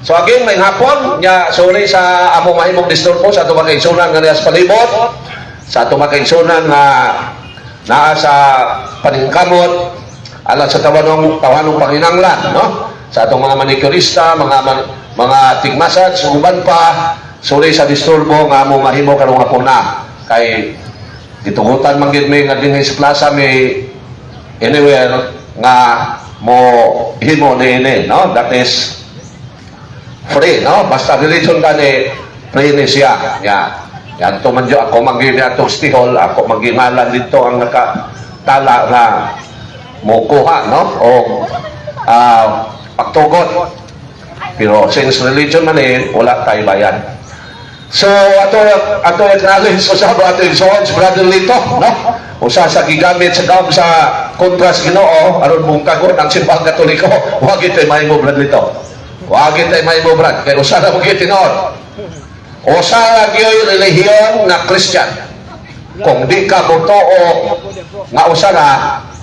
So again, may hapon, nya sorry sa amo mahimong disturbo sa atong mga kaigsunan nga niya sa palibot, sa atong mga kaigsunan nga naa sa paningkamot, alang sa tawanong panginanglan, no? Sa atong mga manicurista, mga tigmasad, suguban pa, sorry sa disturbo nga amo mahimo karong hapon na. Kay gitugutan man gid may nga dinhi sa plaza may anywhere nga mo himo ni no? That is free, no? Basta religion gani free ni siya. Yan to man ako manggini atong stihol, ako mangingalan dito ang nakatala nga mo kuha, no? O pagtugot. Pero since religion man wala tayo bayan. So ato acknowledge sa ato George Brother Lito, no? Usa sa gigamit sa daw sa kontras Ginoo aron mungkagon ang simbang Katoliko. Wa gid tay mahimo Brother Lito. Wa gid tay mahimo brad kay usa na magit tinuod. Usa ra gyud relihiyon nga Christian. Kung di ka motoo nga usa na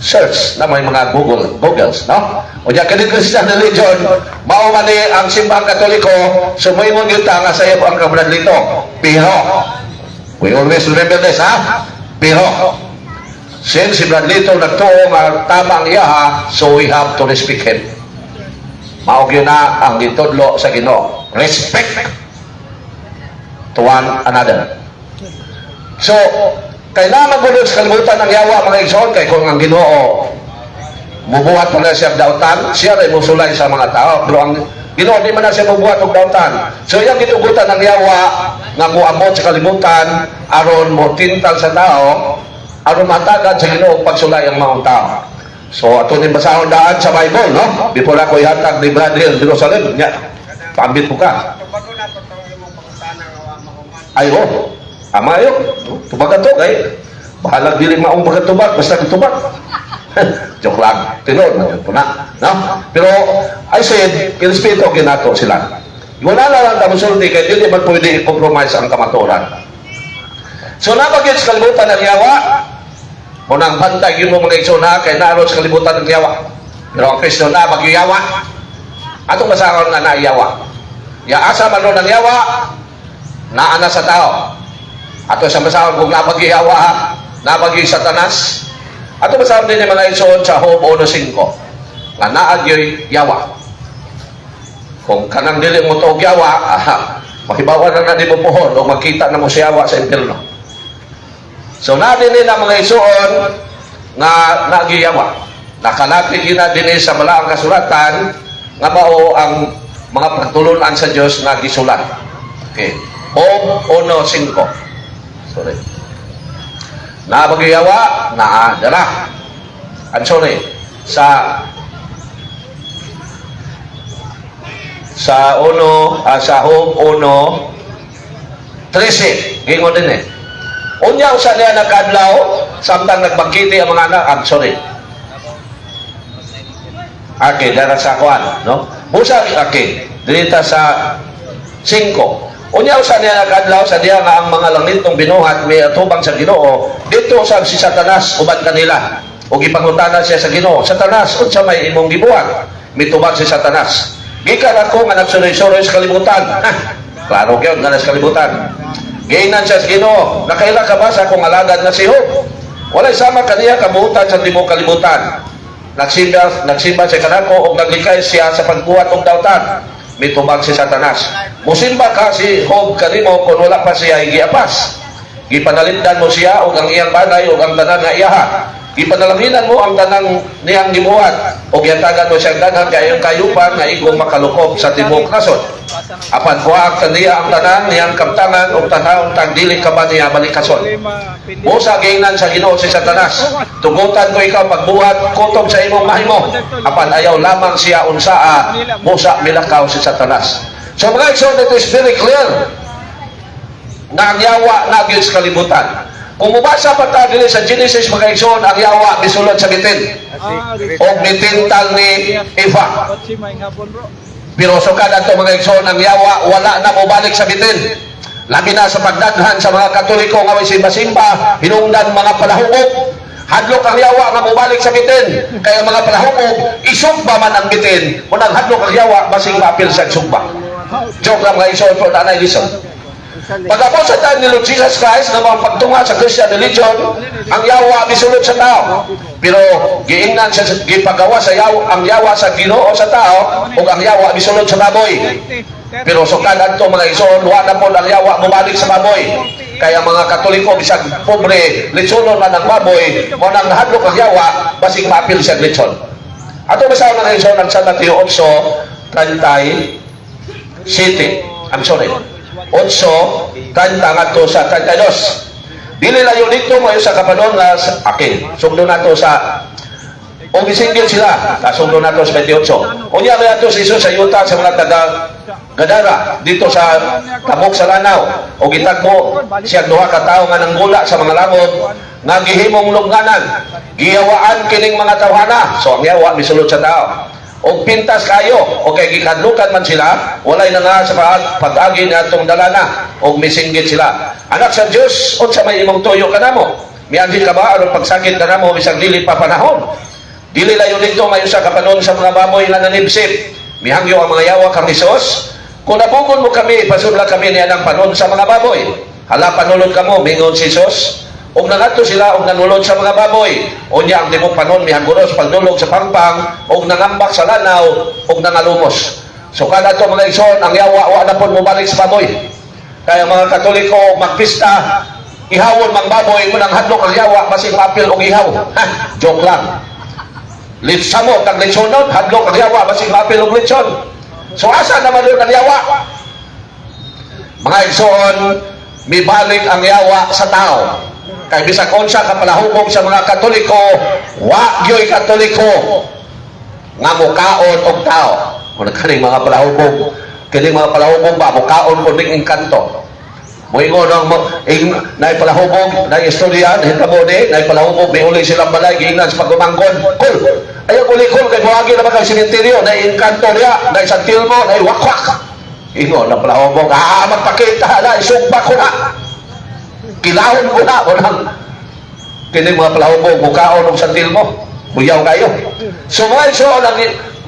search na may mga Googles, no? O diya kini Christian religion, mao man ni ang simbang Katoliko, sumuingon gyud ta nga sayo ang Brad Lito. Pero we always remember this, ha? Pero since si Brad Lito nagtuo nga tamang iya, so we have to respect him. Mao gyud na ang gitudlo sa Ginoo. Respect to one another. So, kailangan magulog sa kalibutan ng yawa mga igsoon kay kung ang Ginoo mubuhat pa na siya dautan, siya rin musulay sa mga tao. Pero ang Ginoo di man na siya mubuhat og dautan. So, yung gitugutan ng yawa nga muamot sa kalibutan aron mo tintal sa tao, aron matagad sa Ginoo pagsulay ang mga tao. So ato ni basahon daan sa Bible, no? Before ako ihatag ni Brother Jerusalem, nya pambit mo ka. Ayo, ama ayo. Tubag to kay bahala dili maong pagtubag basta tubag. Joke lang. Tinod man yun na, no? Pero I said, irespeto ginato sila. Wala na lang tamo sulti kay dili man pwede i-compromise ang kamatuoran. So napagit sa kalibutan ng yawa, unang bantay yun mo mga iksuna kay naroon sa kalibutan ng yawa. Pero ang Kristo na magyayawa. Atong masakon nga naiyawa. Asa man ron ng yawa, naana sa tao. Ato sa masakon kung napagyayawa, napagyi Satanas. Ato masakon din yung mga isuon sa Job 1:5. Nga naagyoy yawa. Kung kanang dili mo to yawa, makibawa na di mo pohon o magkita na mo si yawa sa impyerno. So na din na mga isuon nga nagyayawa. Nakalapit na din sa malaang kasulatan nga mao ang mga pagtulunan sa Dios nga gisulat. Okay. Job 1:5. Sorry. Na magyayawa na dala. I'm sorry. Sa Job 1:13. Gingon din Unya usa niya nagkadlaw samtang nagbangkiti ang mga anak. I'm sorry. Okay, dara sa kuan, no? Busa okay. Dito sa 5. Unya usa niya nagkadlaw sa diya nga ang mga langit tong binuhat may atubang sa Ginoo. Dito sa si Satanas uban kanila. O gipangutana siya sa Ginoo. Satanas, unsa may imong gibuhat? Mitubag si Satanas. Gikan ako nga nagsuroy-suroy sa kalibutan. Klaro gyud nga sa kalibutan. Gainan siya sa Ginoo. Nakaila ka ba sa akong alagad na si Job? Walay sama kaniya kabutan sa timog kalibutan. Nagsimba siya kanako o naglikay siya sa pagbuhat og dautan. Mitubag si Satanas. Musimba ka si Job kanimo kung wala pa siya giapas. Gipanalindan mo siya og ang iyang banay og ang tanan nga iyaha. Ipanalanginan mo ang tanang niyang gibuhat o gihantagan mo siyang daghan kayong kayupan nga igong makalukob sa tibok nasod. Apan kuha kaniya ang tanan niyang kaptangan o tanawang tagdili ka ba niya balikason. Busa gainan sa Ginoo si Satanas. Tugutan ko ikaw pagbuhat kutob sa imong mahimo. Apan ayaw lamang siya unsaa. Busa milakaw si Satanas. So mga igsoon, it is very clear na ang yawa na gyud sa kalibutan. Kung mubasa pa ta dili sa Genesis mga igsoon, ang yawa misulod sa bitin. O bitintal ni Eva. Pero sukad ato mga igsoon, ang yawa wala na mo balik sa bitin. Labi na sa pagdaghan sa mga Katoliko nga may simba-simba, hinungdan mga palahugog. Hadlok ang yawa nga mubalik sa bitin. Kaya mga palahugog, isugba man ang bitin. Munang hadlok ang yawa, basing mapil sa sugba. Joke lang mga ison, pero nanay listen. Pagkapos sa time ni Lord Jesus Christ na mga pagtunga sa Christian religion, ang yawa misulod sa tao. Pero giingnan siya, gipagawa sa yawa, ang yawa sa Ginoo sa tao, o ang yawa misulod sa baboy. Pero sukad adto mga ison, wa na po ang yawa bumalik sa baboy. Kaya mga Katoliko, bisag pobre, litsonon na ng baboy, mo nang nahadlok ang yawa, basig maapil siya litson. Ato basaw na ison ang San Mateo 8:37. I'm sorry. 8:30 ngadto sa 32. Dili layo dito mo sa kapanon nga akin. Sugdo nato sa o gisinggil sila. Sugdo nato sa 28. Unya ba ato si Jesus sa yuta sa mga taga Gadara dito sa tabok sa lanaw. O gitagbo siya duha ka tawo nga nanggula sa mga langod nga gihimong lugnanan. Giyawaan kining mga tawhana. So ang yawa misulod sa tao. O pintas kayo, o kay gikadlukan man sila, walay na nga sa pag-agi na itong dalana, o misinggit sila. Anak sa Diyos, o sa may imong tuyo ka na mo. Mianjin ka ba, anong pagsakit ka na mo, bisang dili pa panahon. Dili layo dito, mayo sa kapanon sa mga baboy na nanibsip. Mihangyo ang mga yawa kang Isos. Kung nabukon mo kami, pasudla kami niya ng panon sa mga baboy. Hala, panulod ka mo, mingon si Isos. Og nangadto sila og nanulod sa mga baboy. Unya ang timog panon mihaguros pagdulog sa pangpang og nangambak sa lanaw og nangalumos. So kada to mga ison ang yawa wa na pud mobalik sa baboy. Kaya mga Katoliko magpista ihawon mang baboy mo nang hadlok ang yawa basig mapil og ihaw. Joke lang. Litsamo tag litsonon hadlok ang yawa basig mapil og litson. So asa naman yun ang yawa? Mga ison mibalik ang yawa sa tao. Kay bisag unsa ka palahubog sa mga Katoliko, wa gyoy Katoliko nga mukaon og tao. Kung kaning mga palahubog, kining mga palahubog ba mukaon kun ning engkanto. Moingon ang nay palahubog, nay istorya hitabo ni, nay palahubog miuli silang balay giingnan sa pagumangkon. Kul. Ayo kulikol kay buhagi na ba sementeryo, nay engkanto niya, nay santilmo, nay wakwak. Ingon ang palahubog, magpakita na isugba ko na. Kilahon ko na, walang kining mga palahubog, mukaon ng santil mo, buyaw kayo. So mga iso,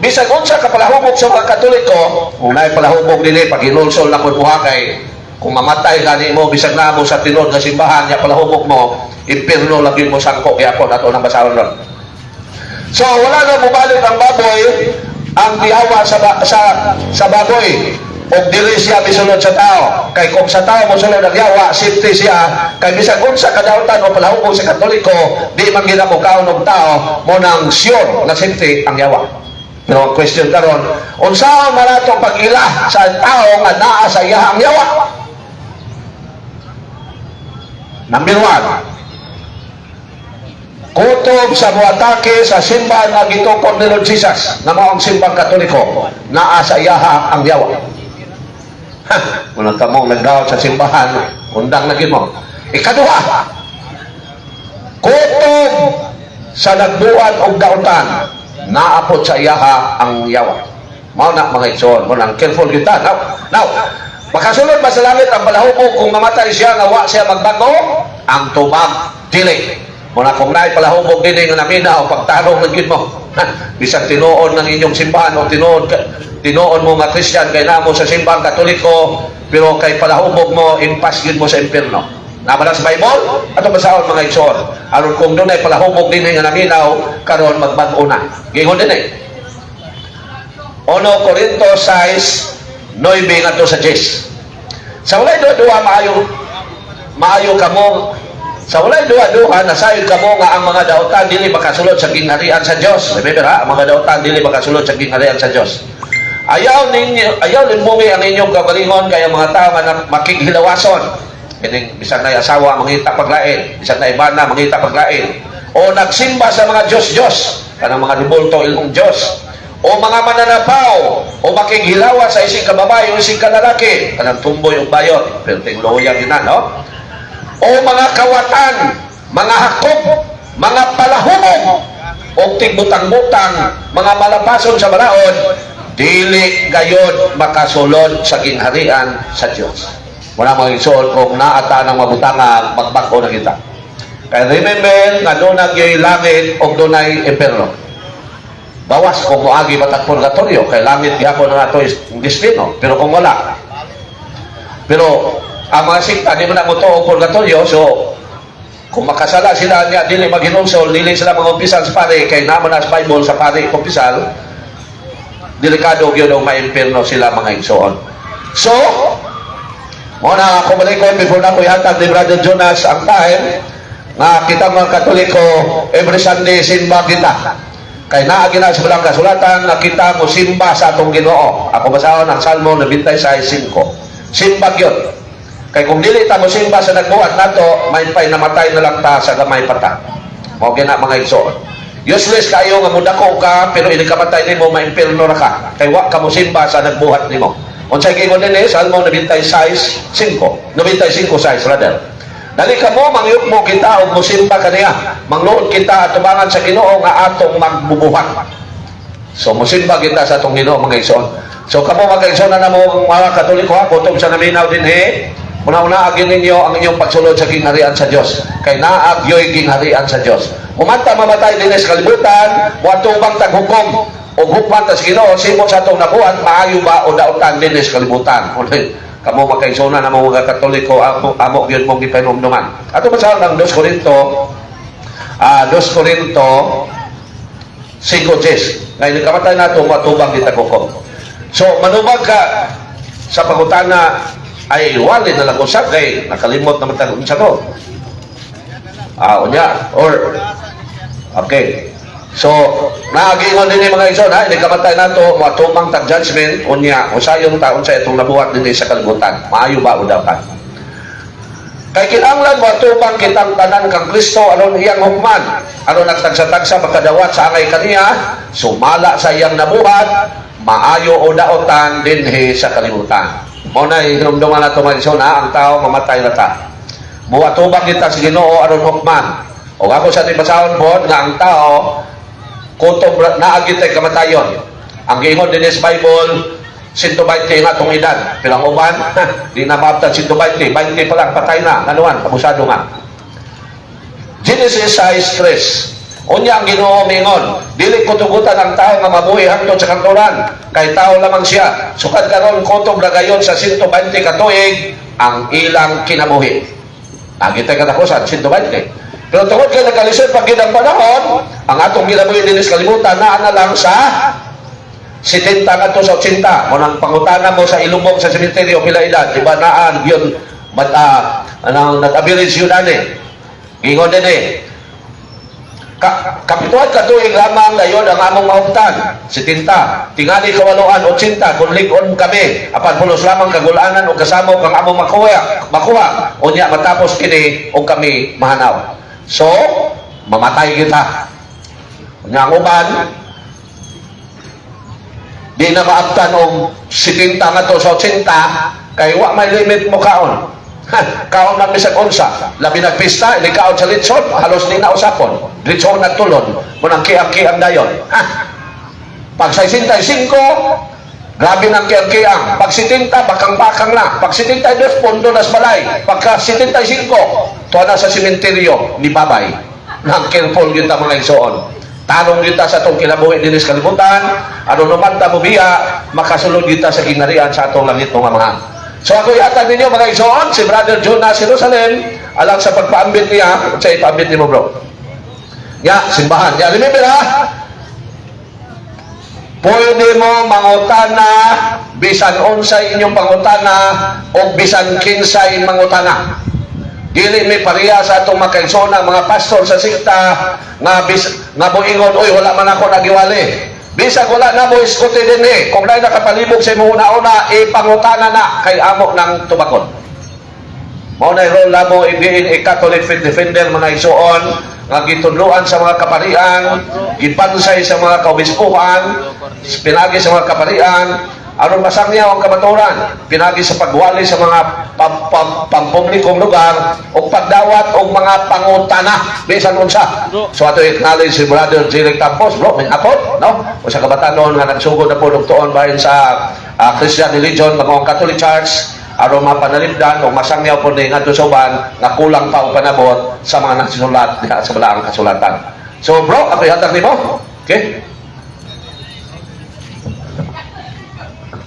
bisag unsa ka palahubog sa mga Katoliko, kung na'y palahubog nila, pag hinulsol na kung buhakay, kung mamatay gani mo, bisag na mo sa tinod na simbahan, niya palahubog mo, impirno lagi mo sangko, kaya po nato nang basahan nun. So wala na bumalik ang baboy, ang diawa sa baboy, o dili siya misulod sa tao. Kay kung sa tao mosulod ang yawa, safety siya. Kay bisag unsa kadautan o palahubog sa Katoliko, di man gina mo kaon og tao mo nang sure na safety ang yawa. Pero ang question karon, unsa ang maratong pag-ila sa tao nga naa sa iyang yawa? Number 1, kutob sa muatake sa simbahan nga gitukod ni Lord Jesus na maong simbang Katoliko, naa sa iyaha ang yawa. Muna ka mong nagdaot sa simbahan, undang lagi mo. Ikaduha, kutob sa nagbuhat og dautan, naapot sa iyaha ang yawa. Mao na mga ison, mo nang careful kita. Now, makasulod ba sa langit ang palahubog kung mamatay siya nga wa siya magbago? Ang tubag dili. Muna kung naay palahubog din nga namina o pagtarong lagi mo. Bisag tinuod ng inyong simbahan o tinuod mo mga Christian kay namo sa simbang Katoliko, pero kay palahubog mo impas gyud mo sa impierno. Nabala sa Bible ato basahon mga igsoon. Aron kung dunay palahubog dinhi nga naminaw karon magbag-o na. Gingon dinhi. 1 Corinto 6:9 ngadto sa 10. Sa walay duha maayo kamo. Sa walay duha nasayod kamo nga ang mga dautan dili makasulod sa gingharian sa Dios. Remember ha, ang mga dautan dili makasulod sa gingharian sa Dios. Ayaw limbungi ang inyong kagalingon kaya mga tao nga makighilawason. Kining bisag na asawa mangita paglain, bisag na ibana mangita paglain. O nagsimba sa mga Diyos, kanang mga dibulto ilmong Diyos. O mga mananapaw, o makighilawa sa ising kababae o ising kalalaki, kanang tumboy o bayot, pero tingloyan yun na, no? O mga kawatan, mga hakop, mga palahubog, o tigbutang-butang, mga malapason sa balaod, dili gayod makasulod sa gingharian sa Diyos. Wala mga isuon kung naata ng mabutangan, magbako na kita. Kaya remember, nga doon nagyoy langit o doon ay impierno. bawas kung moagi batak purgatorio kay langit gihapon na ato destino. Pero kung wala, pero ang mga sikta di mo na mo to og purgatorio, so kung makasala sila niya dili maghinungsol, dili sila mag-umpisal sa pare kay naman as Bible sa pare kumpisal, delikado gyud og maimpierno sila mga igsoon. So mo na ako balik ko before na ko ihatag ni Brother Jonas ang time nga kita mga Katoliko every Sunday simba kita. Kay naa gina sa bilang kasulatan na kita mo simba sa atong Ginoo. Ako basahon ang Salmo 96:5. Simba gyud. Kay kung dili ta mo simba sa nagbuhat nato, may pay namatay na lang ta sa gamay pata. Mao gina mga igsoon. Useless kayo nga mudako ka pero ini kamatay nimo maimpierno ra ka. Kay wa ka mo simba sa nagbuhat nimo. Unsay gingon dinhi Salmo 96:5, 95:6 rather. Dali ka mo, mangyuk mo kita o musimba kaniya. Mangluod kita at tubangan sa Ginoo nga atong magbubuhat. So, musimba kita sa atong Ginoo, mga igsoon. So, kamo mga igsoon na mo mga Katoliko ha, kutong sa naminaw din una-una agin ninyo ang inyong pagsulod sa kingharian sa Dios. Kay naagyoy kingharian sa Dios. Umanta mamatay din sa kalibutan, buhatubang taghukom. O hukman ta sa Ginoo, simo sa atong nabuhat, maayo ba o dautan din sa kalibutan. Kamo magkaisuna na mga Katoliko amo gyud mong gipainumduman. Ato basahan ang 2 Korinto 5:10. Ngayon kamatay nato matubang kita kukom. So manubag ka sa pangutana ay wali na lang usab kay nakalimot naman ta unsa to. Unya or okay. So, naagingon din mga igsoon ha, hindi kamatay nato matumang tag judgment unya usayong taon sa itong nabuhat din sa kalibutan. Maayo ba o dapat? Kay kinahanglan matubang kitang tanan kang Kristo aron iyang hukman, aron nagtagsa-tagsa makadawat sa angay kaniya, sumala sa iyang nabuhat, maayo o daotan dinhi sa kalibutan. Mao na hinumduman nato mga igsoon ha, ang tao mamatay na ta. Muatubang kita sa Ginoo aron hukman. O ako sa basahon po nga ang tao kutob naagit ay kamatayon. Ang giingon din sa Bible 120 nga itong edad. Pero ang uban, di na maabtan 120. 20 pa lang, patay na. Nanuan, abusado nga. Genesis 6:3. Unya ang Ginoo mingon, dili kutugutan ang tao nga mabuhi hangtod sa kanturan. Kay tao lamang siya. Sukad karon kutob na gayon sa 120 katuig ang ilang kinabuhi. Agit ay katapusan, 120. Pero tungkol kayo nagkalisod pag ginang panahon, ang atong ginabuhin din sa kalimutan na lang sa 70 nga to sa 80. Munang pangutana mo sa ilubong sa sementeryo pila edad, diba naan yun, nag-average yun ani. Ingon din kapituan katuig lamang ngayon ang among mauptan, 70. Tingali kawaluan, 80. Kung ligon kami, apan pulos lamang kagulanan o kasamo kang among makuha. Unya matapos kini o kami mahanaw. So, mamatay kita. Nga uban, di na maabtan og 70 nga to sa 80, kay wa may limit mo kaon. Kaon na bisag unsa. Labi nagpista, ili kaon sa litson, halos di na usapon. Litson nagtulon, munang kiang-kiang dayon. Pag 65, grabe ng kiang-kiang. Pag 70, bakang-bakang na. Pag 72, pondo na sa balay. Pagka 75, tuwa na sa sementeryo ni babay. Nang careful yun ta mga igsoon. Tanong yun ta sa itong kinabuhi din sa kalibutan. Ano naman ta mo biya, makasulod yun ta sa ginarian sa atong langit mga mga. So ako iatag ninyo mga igsoon, si Brother Jonas Jerusalem, alang sa pagpaambit niya, sa ipaambit niyo bro. Ya, simbahan. Ya, remember ha? Pwede mo mangutana bisan unsay inyong pangutana o bisan kinsay mangutana. Dili may pareha sa atong makaigsoon mga pastor sa sikta nga buingon, oy wala man ako nagiwali. Bisag wala na mo iskote din kung na nakapalibog sa imong una-una, ipangutana na kay amo ng tubakon. Mao na role na mo i-being a Catholic faith defender mga igsoon nga gitudloan sa mga kaparian, gipansay sa mga kaobispuhan, pinagi sa mga kaparian, aron masangyaw ang kamaturan, pinagi sa pagwali sa mga pampublikong lugar o pagdawat o mga pangutana bisan unsa. So ato acknowledge si Brother Jeric Campos, bro, may apod, no? O sa kabatanon nga nagsugod na po nugtuon bahin sa Christian religion, mga Catholic Church, aron mapanalipdan o masangyaw po ni ngadto sa uban nga kulang pa og panabot sa mga nagsusulat diha sa balaang kasulatan. So bro, ako ihatag nimo. Okay?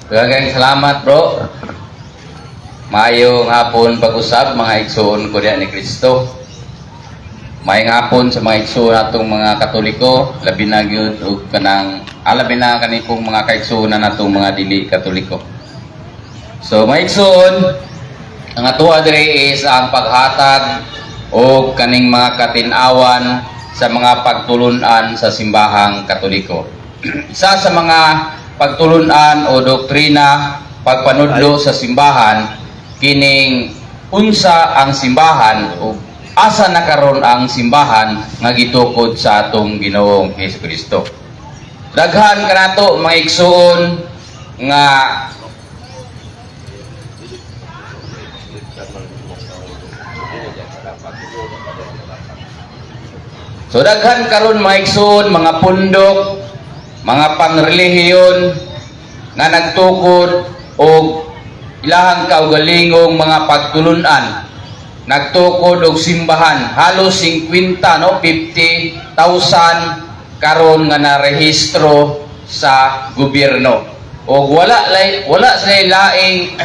Daghang salamat bro. Maayong hapon pag-usab mga igsoon ko diha ni Kristo. Maayong hapon sa mga igsoon natong mga Katoliko, labi na gyud ug kanang alabi na kanipong mga kaigsuonan natong mga dili Katoliko. So mga igsoon, ang atuwa diri is ang paghatag o kaning mga katin-awan sa mga pagtulunan sa simbahang Katoliko. Isa sa mga pagtulunan o doktrina pagpanudlo sa simbahan kining unsa ang simbahan o asa na karon ang simbahan nga gitukod sa atong Ginoong Hesukristo. Daghan kanato mga igsoon nga so daghan karon mga igsoon, mga pundok, mga pangrelihiyon nga nagtukod og ilahang kaugalingong mga pagtulunan, nagtukod og simbahan halos 50 no 50,000 karon nga narehistro sa gobyerno og wala sila laing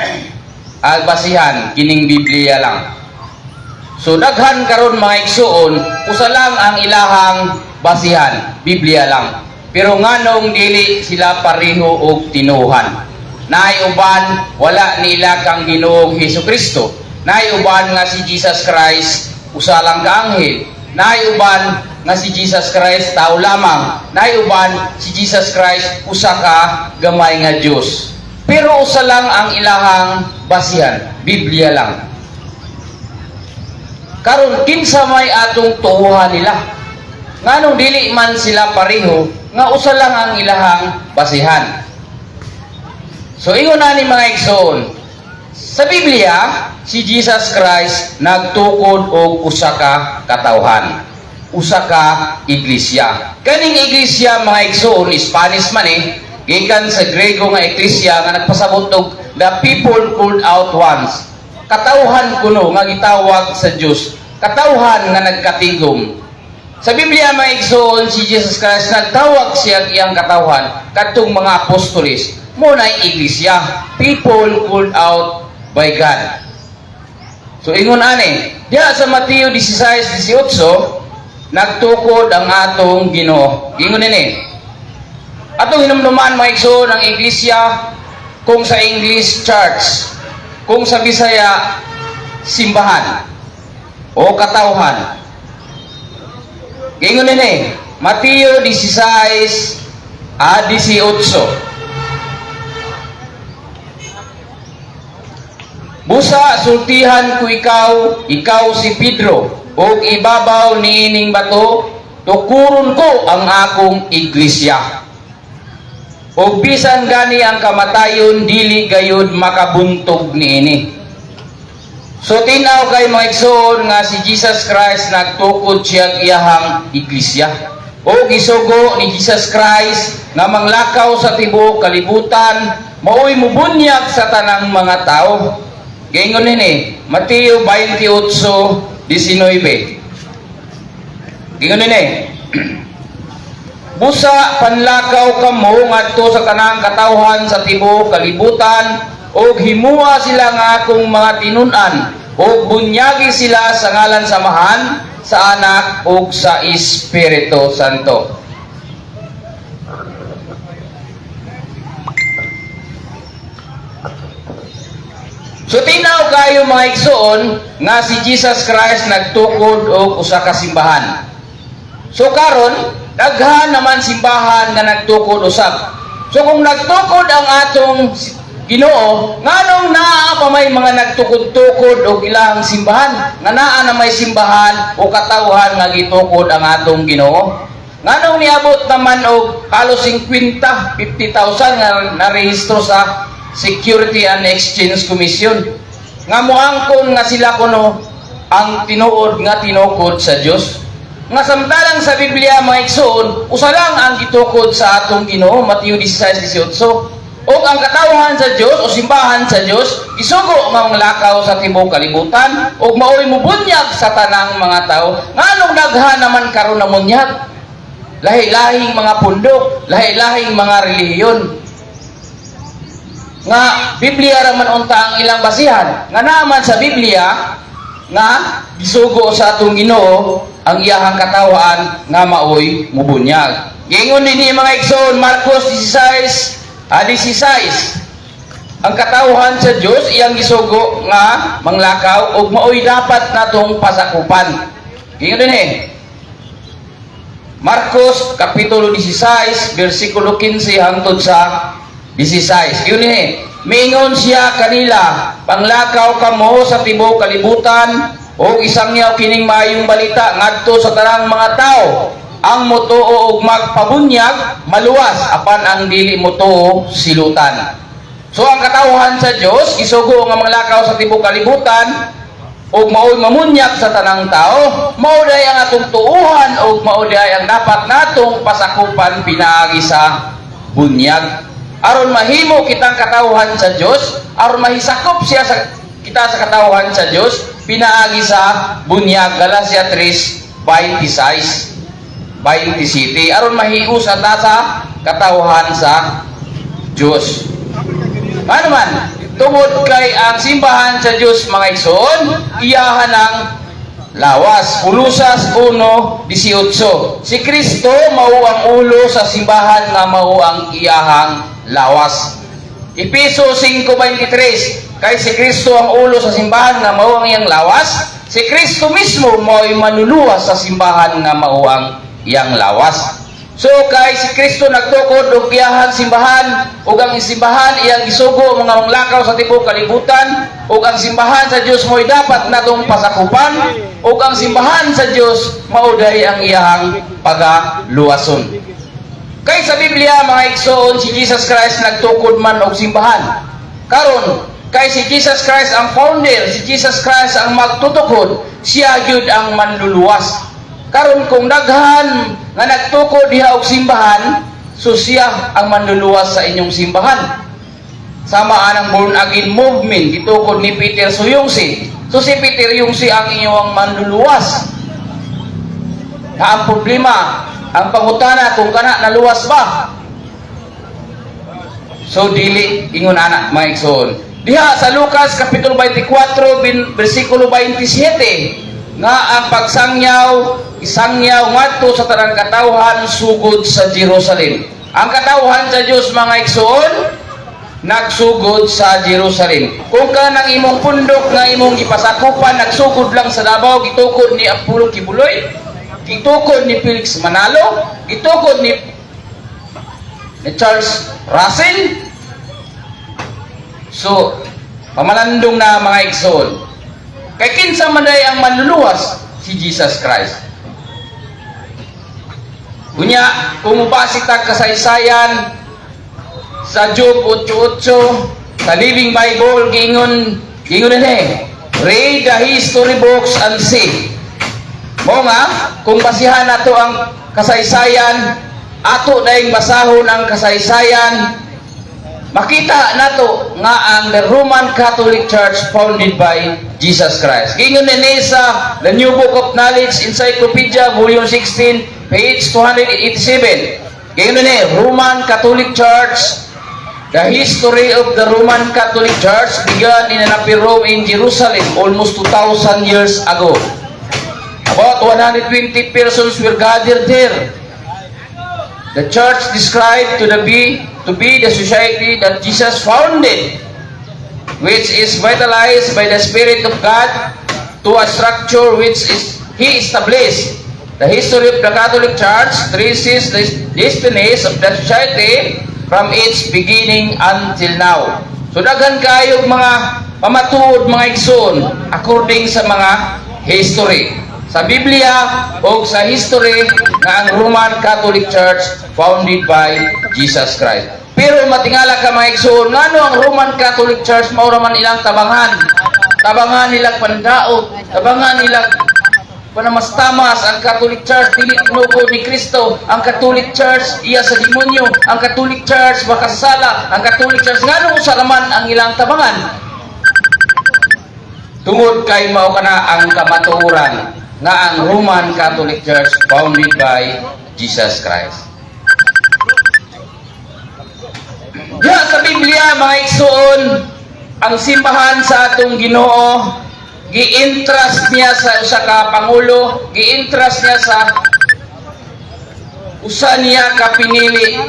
basihan kining Biblia lang. So daghan karon mga igsoon, usa lang ang ilahang basihan, Biblia lang. Pero nganong dili sila pareho og tinuhan. Naay uban wala nila kang Ginoong Hesukristo. Naay uban nga si Jesus Christ usa lang ka anghel. Naay uban nga si Jesus Christ tao lamang. Naay uban si Jesus Christ usa ka gamay nga Dios. Pero usa lang ang ilahang basihan, Biblia lang. Karon kinsa may atong tuuhan nila? Nganong dili man sila pareho nga usa lang ang ilahang basihan? So ingon na ni mga igsoon, sa Biblia si Jesus Christ nagtukod og usa ka katawhan, usa ka iglesia. Kaning iglesia mga igsoon, Spanish man gikan sa Grego nga iglesia nga nagpasabot og the people called out once. Katawhan kuno nga gitawag sa Dios, katawhan nga nagkatigom. Sa Biblia mga igsoon, si Jesus Christ nagtawag siya iyang katawhan kadtong mga apostoles mo na iglesia, people called out by God. So ingon ani diha sa Mateo 16:18 nagtukod ang atong Ginoo. Ingon ini atong hinumduman mga igsoon ang iglesia, kung sa English church, kung sa Bisaya simbahan o katawhan. Ingon ini Mateo 16:18 Busa sultihan ko ikaw si Pedro, ug ibabaw niining bato, tukuron ko ang akong iglesia. Ug bisan gani ang kamatayon, dili gayud makabuntog niini. So tinaw kay mga igsoon nga si Jesus Christ nagtukod siya iyahang iglesia. O gisugo ni Jesus Christ nga manglakaw sa tibuok kalibutan, maoy mubunyag sa tanang mga tao. Gaingon nini Mateo 28:19. Gaingon nini busa panlakaw kamo ngadto sa tanang katawhan sa tibuok kalibutan, og himuha sila nga akong mga tinun-an, og bunyagi sila sa ngalan sa Amahan, sa Anak, ug sa Espiritu Santo. So tinaw kayo mga igsoon nga si Jesus Christ nagtukod og usa ka simbahan. So karon daghan naman simbahan nga nagtukod usab. So kung nagtukod ang atong Ginoo, nganong naa pa may mga nagtukod-tukod og ilang simbahan? Nga naa na may simbahan o katawhan nga gitukod ang atong Ginoo? Nganong niabot naman og halos 50,000 nga narehistro sa Security and Exchange Commission nga moangkon nga sila kuno ang tinuod nga tinukod sa Dios? Nga samtalang sa Biblia mga igsoon, usa lang ang gitukod sa atong Ginoo, Mateo 16:18. O ang katawhan sa Dios o simbahan sa Dios gisugo nga manglakaw sa tibuok kalibutan ug maoy mubunyag sa tanang mga tao. Nganong daghan naman karon na munyag? Lahi-lahing mga pundok, lahi-lahing mga relihiyon. nga Biblia raman unta ang ilang basihan. Nga naman sa Biblia nga gisugo sa atong Ginoo ang iyahang katawhan nga maoy mubunyag. Gingon dinhi mga igsoon, Marcos 16:16. Ang katawhan sa Dios iyang gisugo nga manglakaw ug maoy dapat natong pasakupan. Gingon dinhi Marcos kapitulo 16 bersikulo 15 hangtod sa 16. Gingon dinhi, miingon siya kanila, panglakaw kamo sa tibuok kalibutan o isangyaw kining maayong balita ngadto sa tanang mga tao. Ang motuo og magpabunyag maluwas apan ang dili motuo silutan. So ang katawhan sa Dios gisugo nga manglakaw sa tibuok kalibutan ug maoy mamunyag sa tanang tao. Mao day ang atong tuuhan ug mao day ang dapat natong pasakupan pinaagi sa bunyag. Aron mahimo kitang katawhan sa Dios, aron mahisakop siya sa kita sa katawhan sa Dios pinaagi sa bunyag. Galacia 3:26. 27 aron mahius ata sa katawhan sa Dios. Ano man, tungod kay ang simbahan sa Dios mga igsoon, iyahan ang lawas. Ulusas 1:18. Si Kristo mao ang ulo sa simbahan nga mao ang iyahang lawas. Epeso 5:23. Kay si Kristo ang ulo sa simbahan nga mao ang iyang lawas. Si Kristo mismo mao'y manluluwas sa simbahan nga mao ang iyang lawas. So kay si Kristo nagtukod og iyahang simbahan ug ang simbahan iyang gisugo mga manglakaw sa tibuok kalibutan ug ang simbahan sa Dios mo'y dapat natong pasakupan ug ang simbahan sa Dios mao day ang iyahang pagaluwason. Kay sa Biblia mga igsoon, si Jesus Christ nagtukod man og simbahan. Karon kay si Jesus Christ ang founder, si Jesus Christ ang magtutukod, siya gyud ang manluluwas. Karon kung daghan nga nagtukod diha og simbahan, so siya ang manluluwas sa inyong simbahan. Sama anang born again movement gitukod ni Peter Suyungsi. So si Peter Yungsi ang inyong manluluwas. Ang problema, ang pangutana kung kana naluwas ba? So dili ingon ana mga igsoon. Diha sa Lucas kapitulo 24 bersikulo 27 nga ang pagsangyaw isangyaw ngadto sa tanang katawhan sugod sa Jerusalem. Ang katawhan sa Dios mga igsoon nagsugod sa Jerusalem. Kung kanang imong pundok nga imong gipasakupan nagsugod lang sa Davao, gitukod ni Apollo Kibuloy, gitukod ni Felix Manalo, gitukod ni Charles Russell. So pamalandong na mga igsoon. Kay kinsa man day ang manluluwas? Si Jesus Christ. Unya, kung mubasik tag kasaysayan sa Job 8:8 sa Living Bible gingon read the history books and see. Mo nga kung basihan nato ang kasaysayan, ato daing basahon ang kasaysayan, makita nato nga ang the Roman Catholic Church founded by Jesus Christ. Gingon ni sa The New Book of Knowledge Encyclopedia Volume 16 page 287. Gingon ni Roman Catholic Church. The history of the Roman Catholic Church began in an upper Rome in Jerusalem almost 2,000 years ago. About 120 persons were gathered there. The church described to be the society that Jesus founded, which is vitalized by the Spirit of God to a structure which He established. The history of the Catholic Church traces the destinies of the society from its beginning until now. So daghan kayo mga pamatuod mga igsoon according sa mga history. Sa Biblia o sa history nga ang Roman Catholic Church founded by Jesus Christ. Pero matingala ka mga igsoon, ngano ang Roman Catholic Church mao raman ilang tabangan. Tabangan nilang pandaot, tabangan nilang panamastamas. Ang Catholic Church dili tinukod ni Kristo. Ang Catholic Church iya sa demonyo. Ang Catholic Church makasala. Ang Catholic Church ngano usa raman ang ilang tabangan. Tungod kay mao kana ang kamatuoran nga ang Roman Catholic Church founded by Jesus Christ. Diya sa Biblia mga igsoon, ang simbahan sa atong Ginoo gi-entrust niya sa usa ka pangulo, gi-entrust niya sa usa niya ka pinili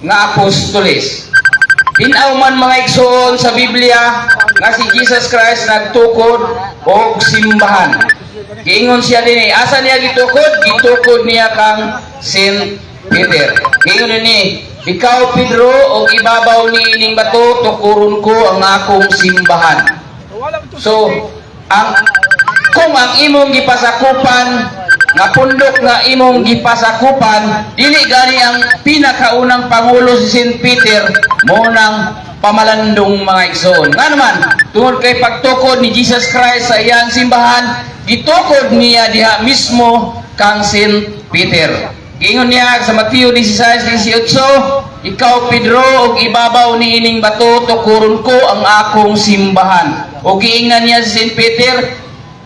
nga apostoles. Tinaw man mga igsoon sa Biblia nga si Jesus Christ nagtukod og simbahan. Giingon siya dinhi, asa niya gitukod? Gitukod niya kang Saint Peter. Giingon ni, ikaw Pedro og ibabaw ni ining bato tukuron ko ang akong simbahan. So, kung ang imong gipasakupan nga pundok nga imong gipasakupan dili gani ang pinakaunang pangulo si Saint Peter mo nang pamalandong mga igsoon. Nga naman, tungod kay pagtukod ni Jesus Christ sa iyang simbahan, gitukod niya diha mismo kang Saint Peter. Giingon niya sa Mateo 16:18, ikaw Pedro og ibabaw ni ining bato tukuron ko ang akong simbahan. O giingnan niya si Saint Peter,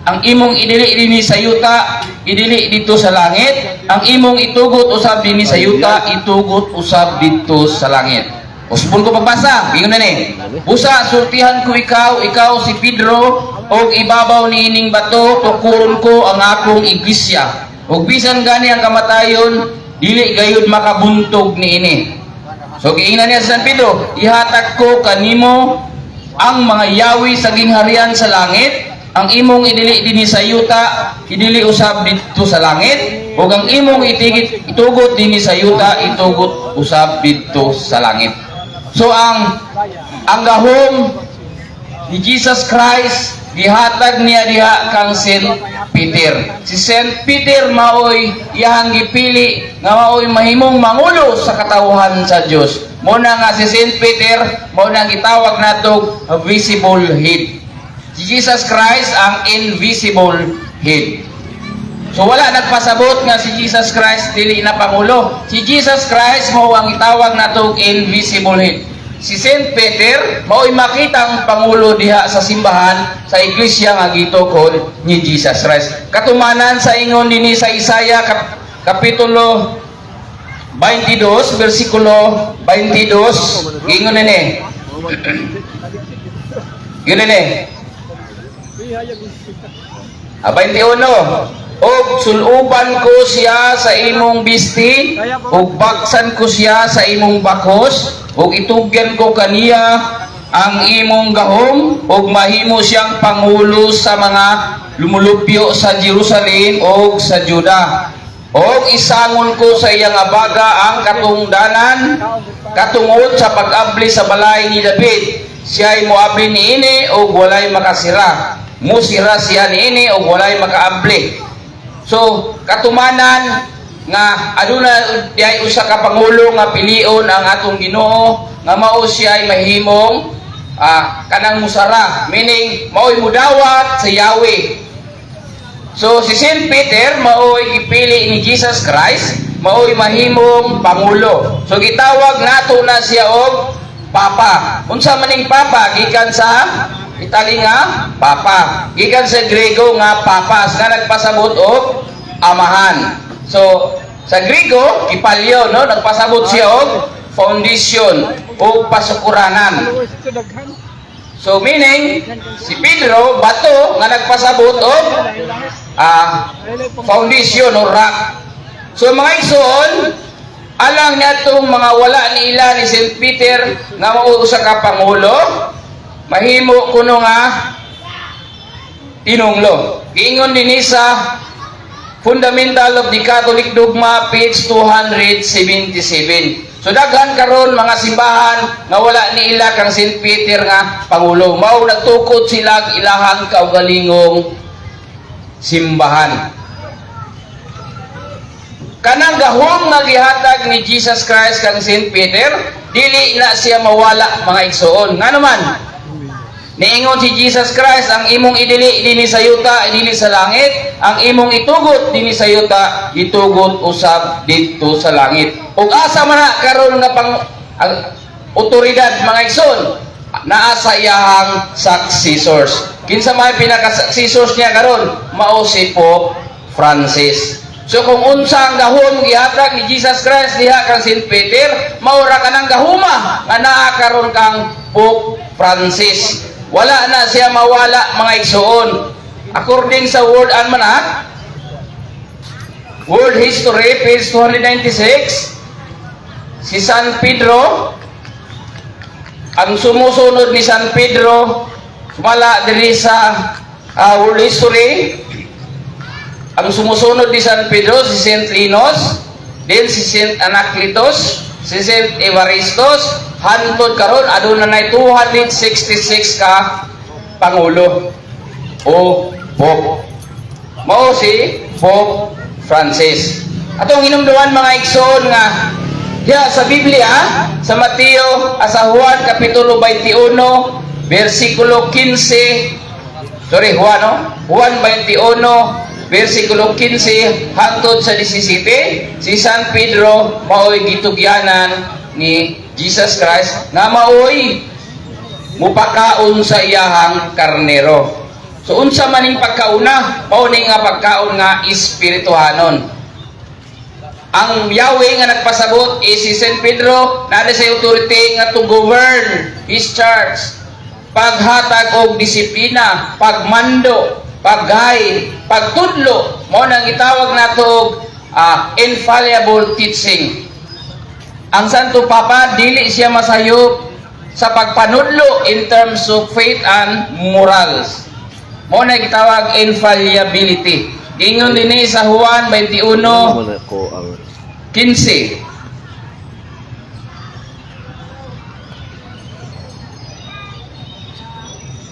ang imong idili dinhi sa yuta, idili dito sa langit. Ang imong itugot usab dinhi sa yuta, itugot usab dito sa langit. Usbon ko pagbasa, ingon na ni. Busa sultihan ko ikaw si Pedro, og ibabaw ni ining bato tukuron ko ang akong iglesia. Og bisan gani ang kamatayon, dili gayud makabuntog niini. So giingnan niya sa San Pedro, ihatag ko kanimo ang mga yawi sa gingharian sa langit, ang imong idili dinhi sa yuta, idili usab dito sa langit, ug ang imong itugot dinhi sa yuta, itugot usab dito sa langit. So ang gahom ni Jesus Christ gihatag niya diha kang Saint Peter. Si Saint Peter maoy iyang gipili nga maoy mahimong mangulo sa katawhan sa Dios. Muna nga si Saint Peter mao nang gitawag natog visible head. Si Jesus Christ ang invisible head. So wala nagpasabot nga si Jesus Christ dili na pangulo. Si Jesus Christ mao ang itawag natog invisible head. Si Saint Peter mao'y makitang pangulo diha sa simbahan sa iglesia nga gitukod ni Jesus Christ. Katumanan sa ingon dinhi sa Isaiah kapitulo 22 bersikulo 22 ingon ni. Yun ni. 21. Og suluban ko siya sa imong bisti, og baksan ko siya sa imong bakos, og itugyan ko kaniya ang imong gahom, og mahimo siyang pangulo sa mga lumulupyo sa Jerusalem og sa Juda. Og isangon ko sa iyang abaga ang katungdanan, katungod sa pag-abli sa balay ni David. Siya'y moabli niini og walay makasira. Musira siya niini og walay makaabli. So, katumanan nga aduna diay usa ka pangulo nga pilion ang atong Ginoo nga mao siya ay mahimong kanang musara, meaning mao'y mudawat sa Yahweh. So si Saint Peter mao'y gipili ni Jesus Christ, mao'y mahimong pangulo. So gitawag nato na siya og Papa. Unsa maning Papa? Gikan sa Italy nga Papa. Gikan sa Grego nga Papas nga nagpasabot og amahan. So sa Grego Ipalyo, no, nagpasabot siya og foundation o pasukuranan. So meaning si Pedro bato nga nagpasabot og foundation o rock. So mga igsoon, alang natong mga wala ni ila ni Saint Peter nga mao usa ka pangulo, mahimo kuno nga tinunglo. Giingon dinhi sa Fundamental of the Catholic Dogma page 277. So daghan karon mga simbahan nga wala ni ila kang Saint Peter nga pangulo. Mao nagtukod sila ilahang kaugalingong simbahan. Kanang gahom nga gihatag ni Jesus Christ kang Saint Peter, dili na siya mawala mga igsoon. Nga naman, niingon si Jesus Christ, ang imong idili dinhi sa yuta, idili sa langit, ang imong itugot dinhi sa yuta, itugot usab dito sa langit. Ug asa man na karon nga pang otoridad mga igsoon, naa sa iyahang successors. Kinsa may pinaka-successors niya karon? Mao si Pope Francis. So kung unsa ang gahom gihatag ni Jesus Christ diha kang St. Peter, maura ka ng gahuma nga naa karon kang Pope Francis. Wala na siya mawala mga igsoon. According sa World Almanac, World History, page 296, si San Pedro, ang sumusunod ni San Pedro, wala diri sa World History, ang sumusunod ni San Pedro, si Saint Linus, then si Saint Anacletus, si Saint Evaristos, hantod karon aduna nay 266 ka pangulo o Pope. Mao si Pope Francis. Atong hinumduman mga igsoon nga diha sa Biblia, sa Mateo, sa Juan kapitulo 21, versikulo 15, Juan 21, versikulo 15 hangtod sa 17, si San Pedro maoy gitugyanan ni Jesus Christ nga maoy mupakaon sa iyahang karnero. So unsa maning pagkauna, mao ni nga pagkaon nga espirituhanon. Ang Yahweh nga nagpasabot is si Saint Pedro na sa authority nga to govern his church, paghatag og disiplina, pagmando, paghay, pagtudlo, mo nang itawag nato infallible teaching. Ang Santo Papa dili siya masayop sa pagpanudlo in terms of faith and morals. Mo nang itawag infallibility. Ingon din sa Juan 21, 15.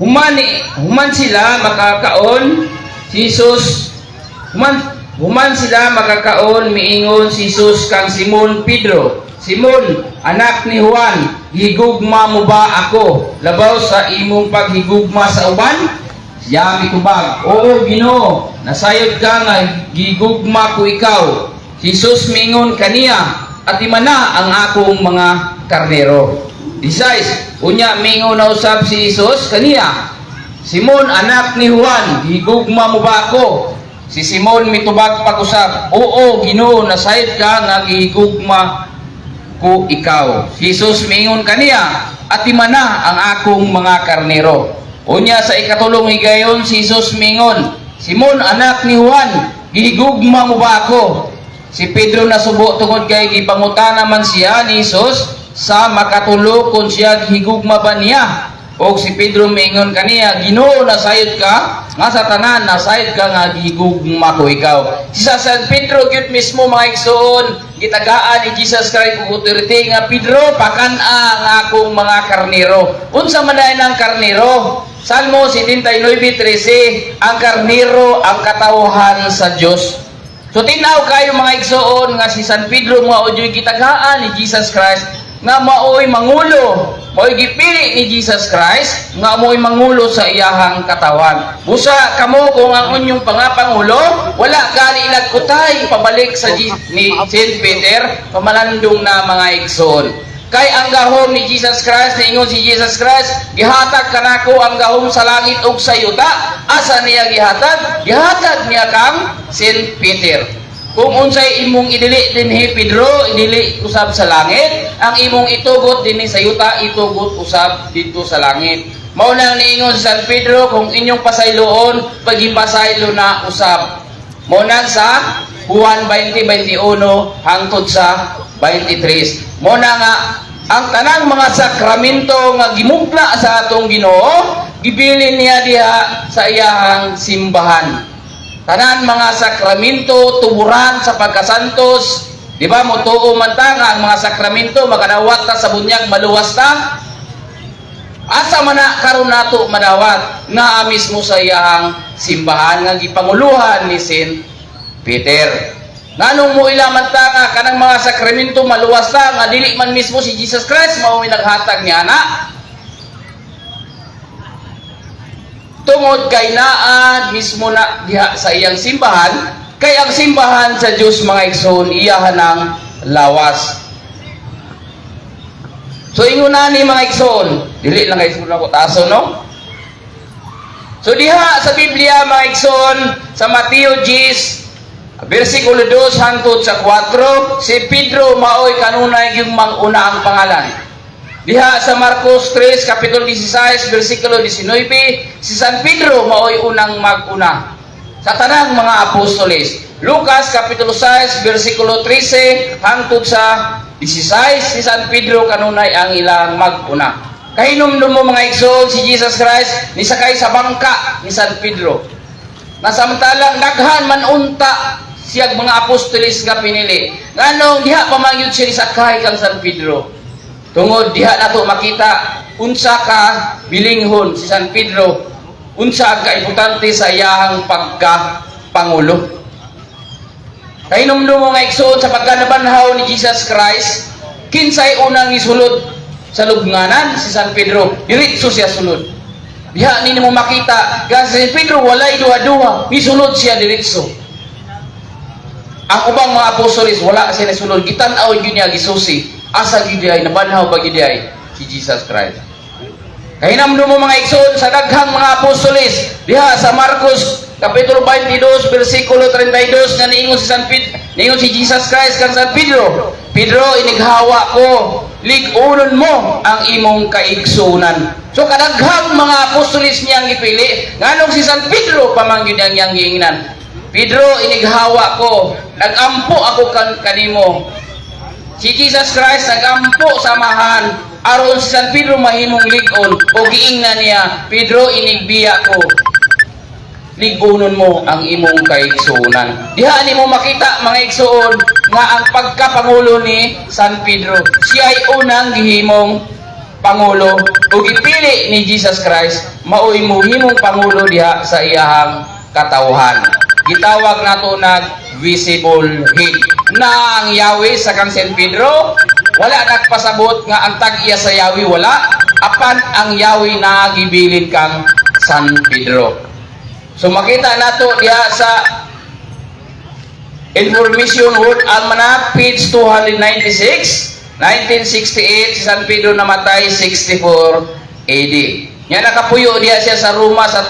Human sila makakaon si Jesus, human sila makakaon miingon si Jesus kang Simon Pedro, Simon anak ni Juan, higugma mo ba ako labaw sa imong paghigugma sa uban? Siya mitubag, oo Ginoo, nasayod ka nga gigugma ko ikaw. Jesus miingon kaniya, at imana ang akong mga karnero. 16, unya mingo na usab si Jesus kaniya, Simon anak ni Juan, higugma mo ba ako? Si Simon mitubag pag-usab, oo Ginoo, nasayod ka nga gihigugma ko ikaw. Jesus mingon kaniya, at imana ang akong mga karnero. Unya sa ikatulong higayon si Jesus mingon, Simon anak ni Juan, gihigugma mo ba ako? Si Pedro nasubo tungod kay gipangutana man siya ni Jesus sa makatulo kung siya higugma ba niya. O si Pedro mingon kaniya, Ginoo, nasayod ka nga sa tanan, nasayod ka nga gihigugma ko ikaw. Si San Pedro gyud mismo mga igsoon, gitagaan ni Jesus Christ ug authority nga, Pedro, pakan-a nga akong mga karnero. Unsa man ay ang karnero? Salmo 79:13, ang karnero ang katawhan sa Dios. So tinaw kayo mga igsoon nga si San Pedro mao joy gitagaan ni Jesus Christ nga maoy mangulo, maoy gipili ni Jesus Christ nga maoy mangulo sa iyahang katawan. Busa kamo kung ang inyong pangapangulo wala gali nagkutay pabalik sa ni Saint Peter, pamalandong na mga igsoon. Kay ang gahom ni Jesus Christ, niingon si Jesus Christ, gihatag kanako ang gahom sa langit ug sa yuta. Asa niya gihatag? Gihatag niya kang Saint Peter. Kung unsay imong idili dinhi Pedro, idili usab sa langit, ang imong itugot dinhi sa yuta, itugot usab dito sa langit. Mao nang niingon si San Pedro, kung inyong pasayloon, pagipasaylo na usab. Mao nang sa Juan 20:21 hangtod sa 23. Mo na nga ang tanang mga sakramento nga gimugna sa atong Ginoo, gibilin niya diha sa iyahang simbahan. Tanan mga sakramento tuburan sa pagkasantos, di ba mo tuo man ta nga ang mga sakramento makadawat ta sa bunyag maluwas ta. Asa man na karon nato madawat na mismo sa iyahang simbahan nga gipanguluhan ni Saint Peter. Nganong mo ilaman ta nga kanang mga sakramento maluwas ta nga dili man mismo si Jesus Christ mao naghatag niya na. Tungod kay naa mismo na diha sa iyang simbahan, kay ang simbahan sa Dios mga igsoon iyahan ng lawas. So ingon na ni mga igsoon, dili lang kay sura ko taso no. So diha sa Biblia mga igsoon sa Mateo 10 Versikulo 2 hangtod sa 4, si Pedro maoy kanunay yung manguna ang pangalan. Diha sa Marcos 3, Kapitulo 16, versikulo 19, si San Pedro maoy unang mag-una sa tanang mga apostoles. Lucas Kapitulo 6, versikulo 13 hangtod sa 16, si San Pedro kanunay ang ilang mag-una. Kahinumdum mo mga igsoon, si Jesus Christ nisakay sa bangka ni San Pedro. Nasamtalang daghan man unta siyag mga apostoles nga pinili. Nganong diha pamangyud siya nisakay kang San Pedro. Tungod diha nato makita unsa ka bilinghon si San Pedro, unsa ang kaimportante sa iyahang pagka-pangulo. Kahinumdum mo nga igsoon sa pagkanabanhaw ni Jesus Christ, kinsay unang isulod sa lubnganan si San Pedro, diretso siya sulod. Diha ninyo mo makita, kasi si Pedro walay duha-duha, nisulod siya diretso. Ang ubang mga apostoles wala siya nasulod, gitan-aw gyud niya gisusi, asa gyud ay nabanhaw ba gyud ay si Jesus Christ. Kahinamdum mo mga igsoon sa daghang mga apostoles, diha sa Marcos Kapitulo 22, versikulo 32, na niingon si San Pedro, niingon si Jesus Christ kang San Pedro, Pedro, inighawa ko, lig-unon mo ang imong kaigsunan. So kadaghang mga apostoles niyang ipili, nganong si San Pedro pamangyud ang iyang giingnan. Pedro, inighawa ko, nagampo ako kanimo. Si Jesus Christ nagampo samahan, aron si San Pedro mahimong lig-on, o giingnan niya, Pedro, inigbiya ko, lig-unon mo ang imong kaigsunan. Diha ni mo makita mga igsuon nga ang pagkapangulo ni San Pedro, siya ay unang gihimong pangulo o gipili ni Jesus Christ maoy muhimong pangulo diha sa iyahang katawhan. Gitawag nato nag visible head na ang Yahweh sa kang San Pedro wala nagpasabot nga ang tag-iya sa Yahweh wala, apan ang Yahweh na gibilin kang San Pedro. So makita nato diha sa Information World Almanac page 296, 1968 si San Pedro namatay 64 AD. Nya nakapuyo diha siya sa Roma sa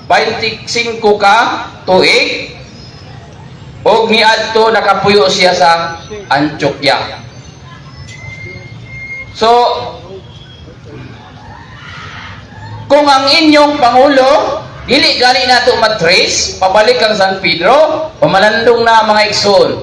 25 ka tuig og niadto nakapuyo siya sa Antioquia. So kung ang inyong pangulo dili gali nato matrace pabalik kang San Pedro, pamalandong na mga igsoon.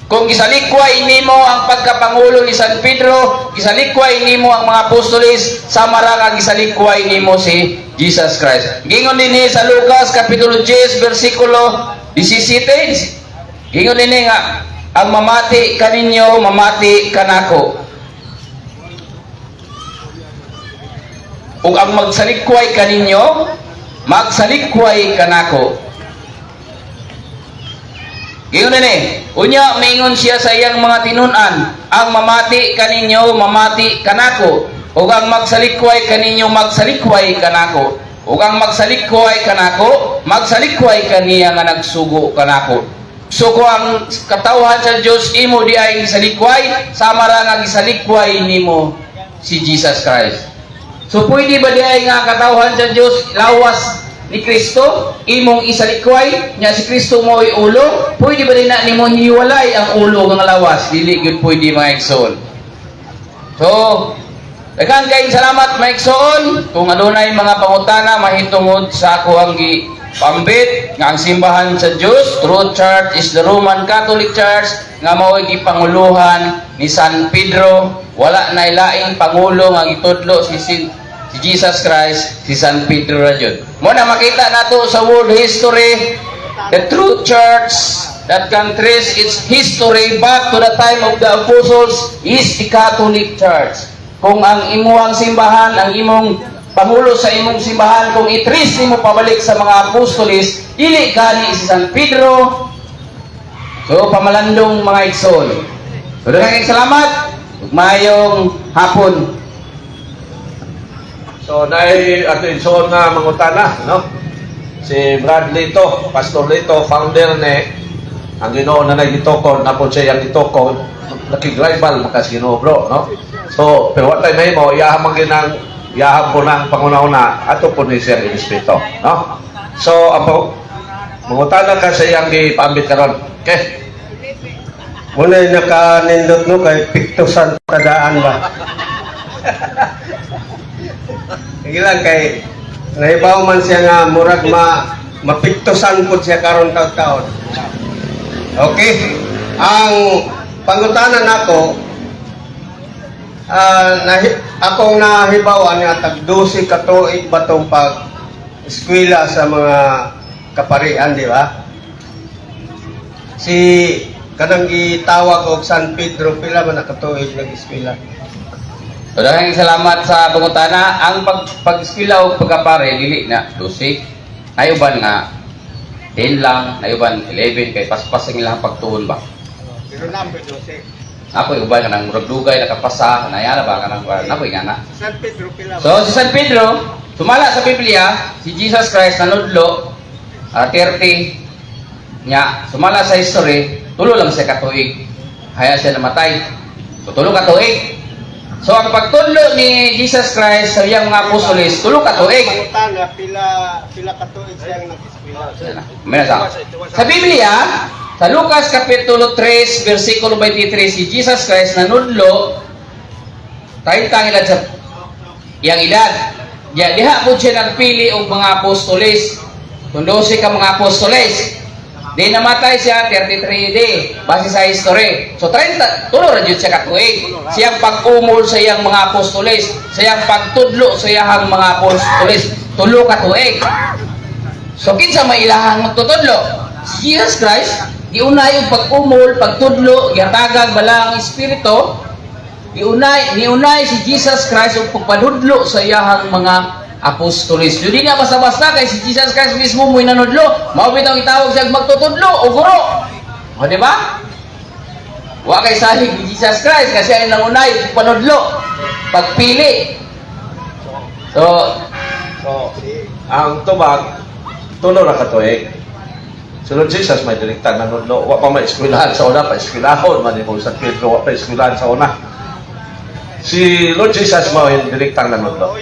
Kung gisalikway nimo ang pagkapangulo ni San Pedro, gisalikway nimo ang mga apostoles, samara nga gisalikway nimo si Jesus Christ. Gingon dinhi sa Lucas Kapitulo 10 versikulo 17, gingon dinhi nga ang mamati kaninyo, mamati kanako. Ug ang magsalikway kaninyo, magsalikway kanako. Gingon ni, unya maingon siya sa iyang mga tinun-an, ang mamati kaninyo, mamati kanako. Ug ang magsalikway kaninyo, magsalikway kanako. Ug ang magsalikway kanako, magsalikway kaniya nga nagsugo kanako. So kung ang katawhan sa Dios imo di ay gisalikway, samara nga gisalikway nimo si Jesus Christ. So pwede ba diay nga katawhan sa Dios lawas ni Kristo imong isalikway nya si Kristo mo ay ulo? Pwede ba din na nimo hiwalay ang ulo nga lawas? Dili gyud pwede mga igsoon. So daghan kay salamat mga igsoon kung adunay mga pangutana mahitungod sa ako ang gipambit nga ang simbahan sa Dios, True Church is the Roman Catholic Church nga mao'y gipanguluhan ni San Pedro. Wala na ilaing pangulo nga gitudlo si Jesus Christ, si San Pedro ra jud. Mo na makita nato sa world history, the true church that can trace its history back to the time of the apostles is the Catholic Church. Kung ang imuhang simbahan, ang imong pangulo sa imong simbahan, kung i-trace nimo pabalik sa mga apostoles, dili gani si San Pedro. So pamalandong mga igsoon. So daghang salamat. Mayong hapon. So, dahil atensyon nga mangutana, no? Si Brad Lito, Pastor Lito, founder ni ang Ginoo na nagitokon, na po siya yung itokon, nakig-rival makas Ginoo, bro, no? So, pero what time may mo, iyahan po ng pangunauna, ato po ni Sir Espiritu, no? So, ang Mangutana ka sa iyang ipambit karon. Okay? Muna yung nakanindot no kay piktusan tadaan ba? Sige lang kay naibaw man siya nga murag mapiktusan po siya karon taon-taon. Okay? Ang pangutanan ako akong nahibawan nga tag 12 ka tuig ba tong pag eskwela sa mga kaparian, di ba? Si kanang gitawag og San Pedro pila man nakatuig nag-eskwela. So, daghang salamat sa pangutana. Ang pag-eskwela o pagkapare, dili na 12. Nayuban nga 10 lang, nayuban 11 kay paspas ang ilang pagtuon ba. Pero number 12. Ako yung uban ka ng murag dugay nakapasa, nayara ba ka ng ako nga na. San Pedro pila. So si San Pedro, sumala sa Biblia, si Jesus Christ nanudlo 30 nya, sumala sa history, tulo lang siya katuig. Haya siya namatay. So tulo katuig. So ang pagtudlo ni Jesus Christ sa iyang mga apostoles, tulo katuig. Pangutana pila katuig siyang nag-eskwela. May sa Biblia, sa Lucas Kapitulo 3, versikulo 23, si Jesus Christ nanudlo 30 ang edad sa iyang edad. Diha po siya nagpili og mga apostoles. Kung 12 ka mga apostoles. Di namatay siya 33 day base sa history. So 30 tulo ra jud siya katuig. Siyang pag-umol sa iyang mga apostoles, siyang pagtudlo sa iyang mga apostoles, tulo ka tuig. So kinsa may ilahang magtutudlo? Si Jesus Christ, giunay yung pag-umol, pagtudlo, gihatagag bala ang espiritu. Giunay si Jesus Christ yung pagpadudlo sa iyang mga apostoles. Hindi nga basta-basta kay si Jesus Christ mismo mo'y nanudlo. Maubit ang itawag siya magtutudlo o guro. O di ba? Wa kay salig ni Jesus Christ kasi ay nangunay panudlo, pagpili. So Ang tubag, tulo ra katuig. Sunod Jesus may direkta nanudlo. Wa pa may eskwelahan sa una, pa eskwelahon man mo sa Pedro, wa pa eskwelahan sa una. Si Lord Jesus mo yung direktang nanudlo.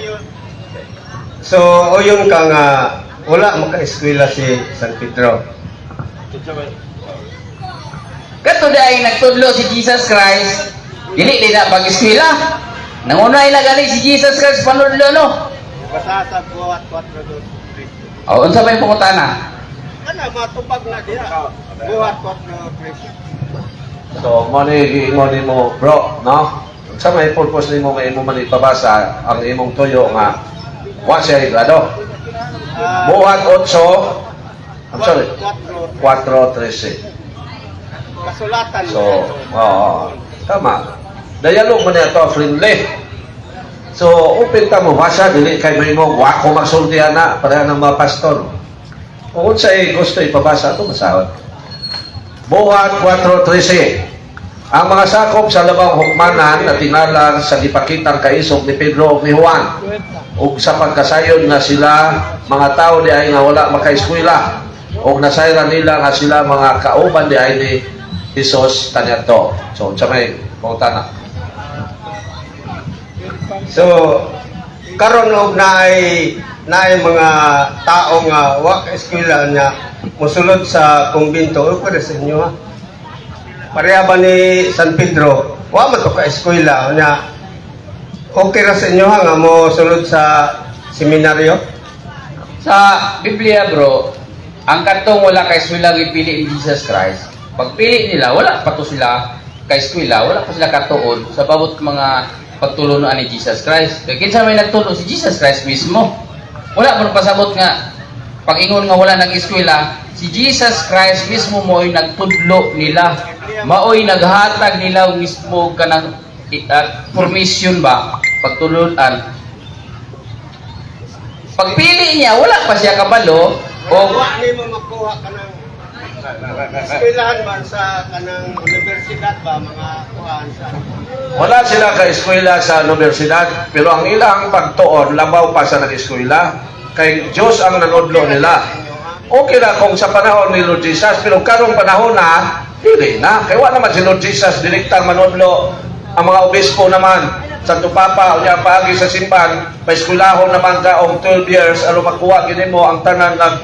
So, oyon ka nga wala maka-eskwela si San Pedro. kato dai nagtudlo si Jesus Christ, dili na pag-eskwela. Nangunay na gani si Jesus Christ panudlo no. Basta sa buhat 4:3. O unsa may pangutana? Ana matubag na diha. Buhat 4:3. So, mo ni mo bro, no? Sa may purpose nimo may imo man ipabasa ang imong tuyo nga wa siya grado. Buhat 8, I'm sorry, 4:13. Kasulatan. So, tama. Dialog man ito, friendly. So, open ta mo basa, dili kay may mo, wa ko magsultihan na, pareha ng mga pastor. Kung sa'y gusto ipabasa, ito masahod. Buhat 4:13. Ang mga sakop sa labang hukmanan na tinalang sa gipakitang kaisog ni Pedro o ni Juan ug sa pagkasayon nga sila mga tao di ay nga wala makaeskwela ug nasayran nila nga sila mga kauban di ay ni Jesus kaniadto. So sa may pangutana. So karon og naay mga tao nga wa ka eskwela nya mosulod sa kumbento o pare sa inyo ha. Pareha ba ni San Pedro? Wa man to ka eskwela nya. Okay ra sa inyo ha nga mo sulod sa seminaryo? Sa Biblia bro, ang kantong wala kay eskwela gipili ni Jesus Christ. Pagpili nila, wala pa to sila kay eskwela, wala pa sila katuon sa bawat mga pagtulunan ni Jesus Christ. Kaya kinsa may nagtulo si Jesus Christ mismo. Wala mo pasabot nga pag-ingon nga wala nag-eskwela, si Jesus Christ mismo mo'y nagtudlo nila. Mao'y naghatag nila mismo kanang formation ba, pagtulunan. Pagpili niya, wala pa siya kabalo o wa nimo makuha kanang eskwelahan ba sa kanang universidad ba mga kuan sa Wala sila ka-eskwela sa universidad, pero ang ilang pagtuon labaw pa sa nag-eskwela kay Diyos ang nanudlo nila. Okay na kung sa panahon ni Lord Jesus, pero karong panahon na dili na. Kaya wala naman si Lord Jesus direktang manudlo. Ang mga obispo naman, Santo Papa, unya paagi sa simbahan, paeskwelahon naman ka og 12 years, ano makuha gini mo ang tanan ng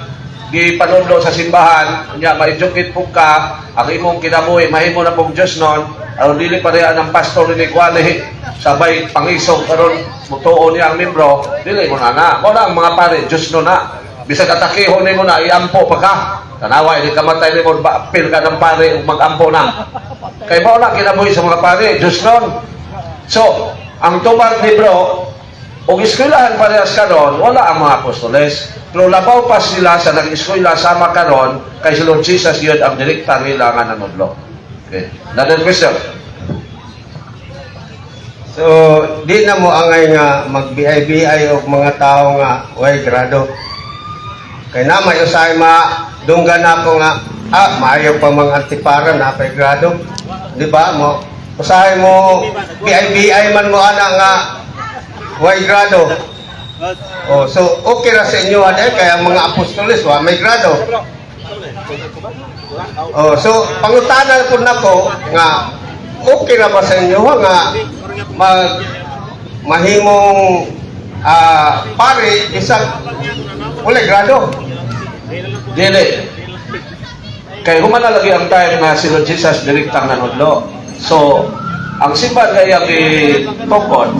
gipanudlo sa simbahan, nya ma-educate po ka, ang imong kinabuhi, mahimo na pong Diyos nun, aron dili pareha ng pastor ni Kuwali, sabay pangisog karon mutuon niya ang membro, dili mo na. Wala ang mga pare, Diyos nun na. Bisag atakihon ni mo na, iampo pa ka. Tanawa, hindi kamatay ni mo, pil ka ng pare, mag-ampo na. Kaya ba wala kinabuhi sa mga pare, Diyos nun. So, ang tubag ni bro, kung eskwelahan parehas karon, wala ang mga apostoles. Pero labaw pa sila sa nag-eskwela sama karon, kay si Lord Jesus yun ang direkta nila nga nanudlo. Okay. Another question. So, di na mo angay nga mag-BI-BI o mga tao nga way grado. Kaya na may usay dunggan na ako nga, maayaw pa mga antipara na pa'y grado. Di ba mo? Usahay mo, BI-BI man mo ana nga way grado. Oh, so okay ra sa inyo aday kaya mga apostoles wa may grado. Oh, so pangutanan pud nako nga okay ra ba sa inyo nga mahimong pare isang wala grado. Dili. Kaya humana lagi ang time na si Lord Jesus direktang nanudlo. So, ang simbahan kaya tukod,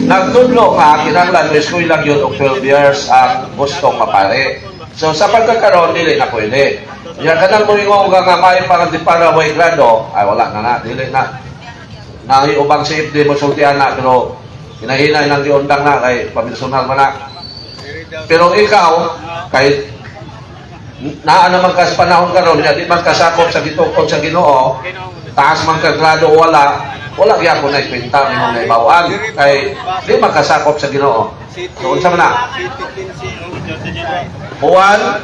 nagtudlo nga, kinanglan, may school lang yun, 12 years ang gustong mapare. So, sa pagkakaroon, dili na pwede. Yan, kanang mo yung nga may parang di para way grado, ay wala na, dili na. Nangiubang si FD mo sultihan na, pero hinahinay ng diundang na, kay paminsonal mo na. Pero ikaw, kahit naa naman ka sa panahon karon, di man kasakop sa gitukod sa Ginoo, taas man ka grado o wala gyapon na ikwenta mo na ibawaan kay di makasakop sa Ginoo. So unsa man na? Juan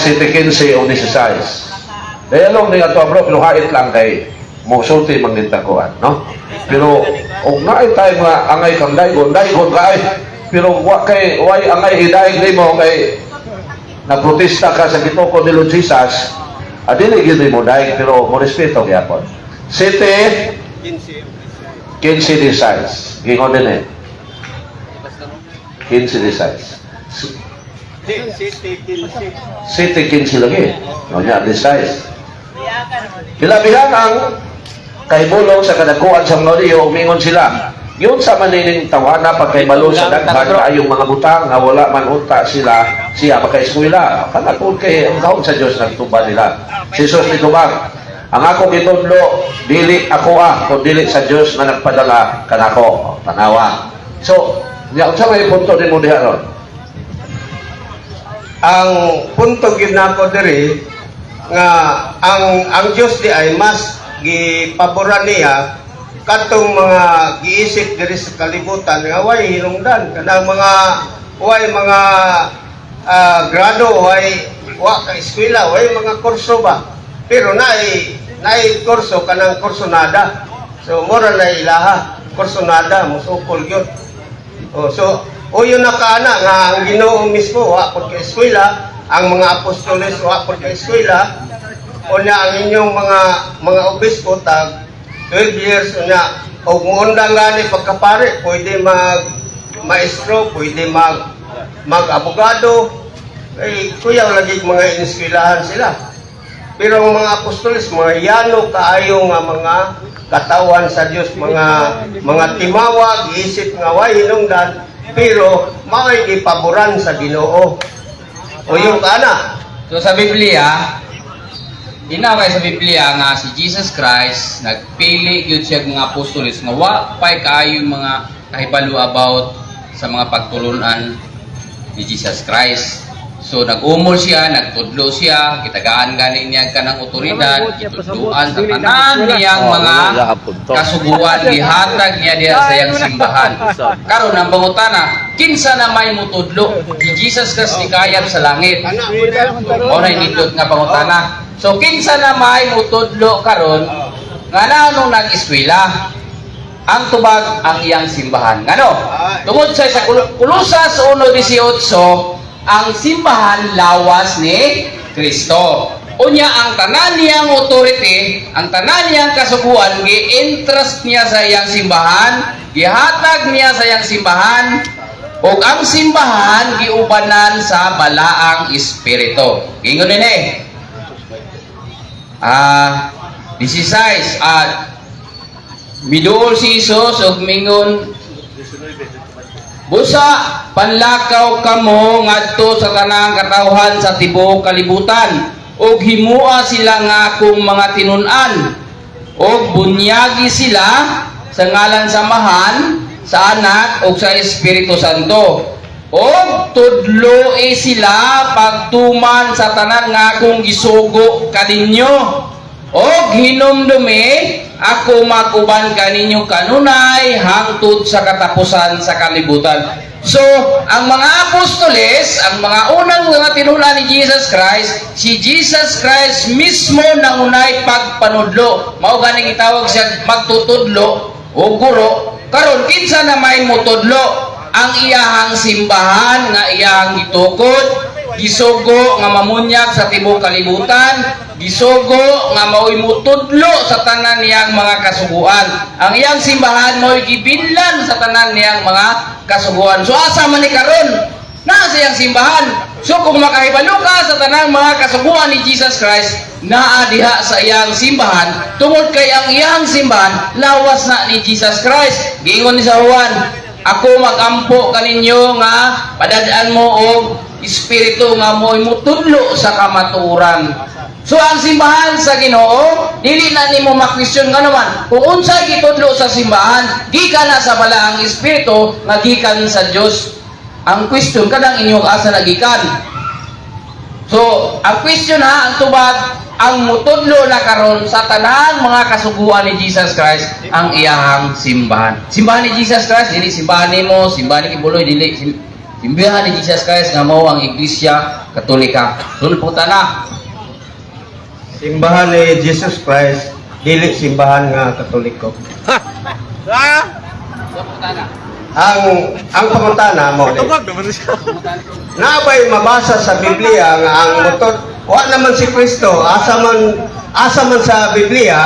City 15 o 16. Dayalong ni ato bro, pero hait lang kay mo sulti magnintakuan, no? Pero og naay tayo nga angay kang daygon kay pero wa kay way angay hidaig nimo kay nagprotesta ka sa gitukod ni Lord Jesus. Dili gyud mo daig pero mo respeto gyapon. City 15-16. Gingon din eh. 15-16. City 15 lagi. No nya 16. Hilabihan ang kahibulong sa kadakuan sa mga riyo, umingon sila. Yun sa manining tawana pagkaibalo sa daghan kaayong mga butang nga wala man unta siya makaeskwela. Panatod kay ang kahon sa Dios nagtuba nila. Si Jesus ni tubag, ang akong gitudlo dili ako kung dili sa Dios na nagpadala kanako. Tanawa. So, nya unsa may punto nimo diha ron? Ang punto gid nako diri nga ang Dios di ay mas gipaboran niya katong mga giisip diri sa kalibutan nga way hinungdan kanang mga grado way wa ka eskwela way mga kurso ba pero naay kurso kanang kursonada so mura na ilaha kursonada musukol gyud so yun nakaana nga ang Ginoo mismo wa pud ka eskwela ang mga apostoles wa pud ka eskwela unya ang inyong mga obispo tag 12 years unya og muundang gani pagkapare pwede maestro pwede mag-abogado kuyaw lagi mga ineskwelahan sila pero ang mga apostoles mga yano kaayo nga mga katawan sa Dios mga timawag isip nga way hinungdan pero mao'y gipaboran sa Ginoo o yung kana So sa Biblia, inaway sa Biblia nga si Jesus Christ nagpili gyud siya mga apostoles nga wa pay kaayo mga kahibalo about sa mga pagtulunan ni Jesus Christ. So nag-umol siya, nagtudlo siya, kitagaan ganin niya kanang otoridad, itudluan sa tanan niyang mga kasuguan, ihatag niya diha sa iyang simbahan. Karon ang pangutana, kinsa na may mutudlo? Si Jesus Christ ikayat sa langit. O na inidot nga pangutana. So kinsa na may mutudlo karon nga nanong nag-eskwela? Ang tubag ang iyang simbahan. Ngano? Tungod sa Kolosas 1:18, ang simbahan lawas ni Kristo. Unya ang tanan niyang authority, ang tanan niyang kasuguan, gi-interest niya sa iyang simbahan, gihatag niya sa iyang simbahan, ug ang simbahan giubanan sa balaang espiritu. Gingon ni 16 at miduol si Isus ug mingon, busa panlakaw kamo ngadto sa tanang katawhan sa tibuok kalibutan ug himua sila nga akong mga tinun-an ug bunyagi sila sa ngalan samahan sa Anak ug sa Espiritu Santo ug tudloi sila pagtuman sa tanan nga akong gisugo kaninyo ug hinumdumi ako makuban kaninyo kanunay hangtod sa katapusan sa kalibutan. So, ang mga apostoles, ang mga unang mga tinunan ni Jesus Christ, si Jesus Christ mismo nangunay pagpanudlo. Mao ganing itawag siya magtutudlo o guro. Karon kinsa na may mutudlo? Ang iyahang simbahan nga iyahang gitukod, gisugo nga mamunyag sa tibuok kalibutan, gisugo nga mao'y mutudlo sa tanan niyang mga kasuguan. Ang iyang simbahan mao'y gibinlan sa tanan niyang mga kasuguan. So asa man ni karon? Naa sa iyang simbahan. So kung makahibalo ka sa tanang mga kasuguan ni Jesus Christ, naa diha sa iyang simbahan, tungod kay ang iyang simbahan lawas na ni Jesus Christ. Giingon ni sa Juan, ako magampo kaninyo nga padadaan mo og espiritu nga mo'y mutudlo sa kamaturan. So ang simbahan sa Ginoo dili na nimo makwestiyon nga naman kung unsa gitudlo sa simbahan, gikan na sa balaang espiritu nga gikan sa Dios. Ang question kadang inyong asa nagikan. So ang question ha, ang tubag, ang mutudlo na karon sa tanang mga kasuguan ni Jesus Christ ang iyahang simbahan. Simbahan ni Jesus Christ dili simbahan nimo, simbahan ni Kibuloy dili simbahan ni Jesus Christ nga mao ang Iglesia Katolika. Sulputan na. Simbahan ni Jesus Christ, dili simbahan nga Katoliko. Ang pangutana mo nabay mabasa sa Biblia nga ang mutod wa naman si Kristo asa man sa Biblia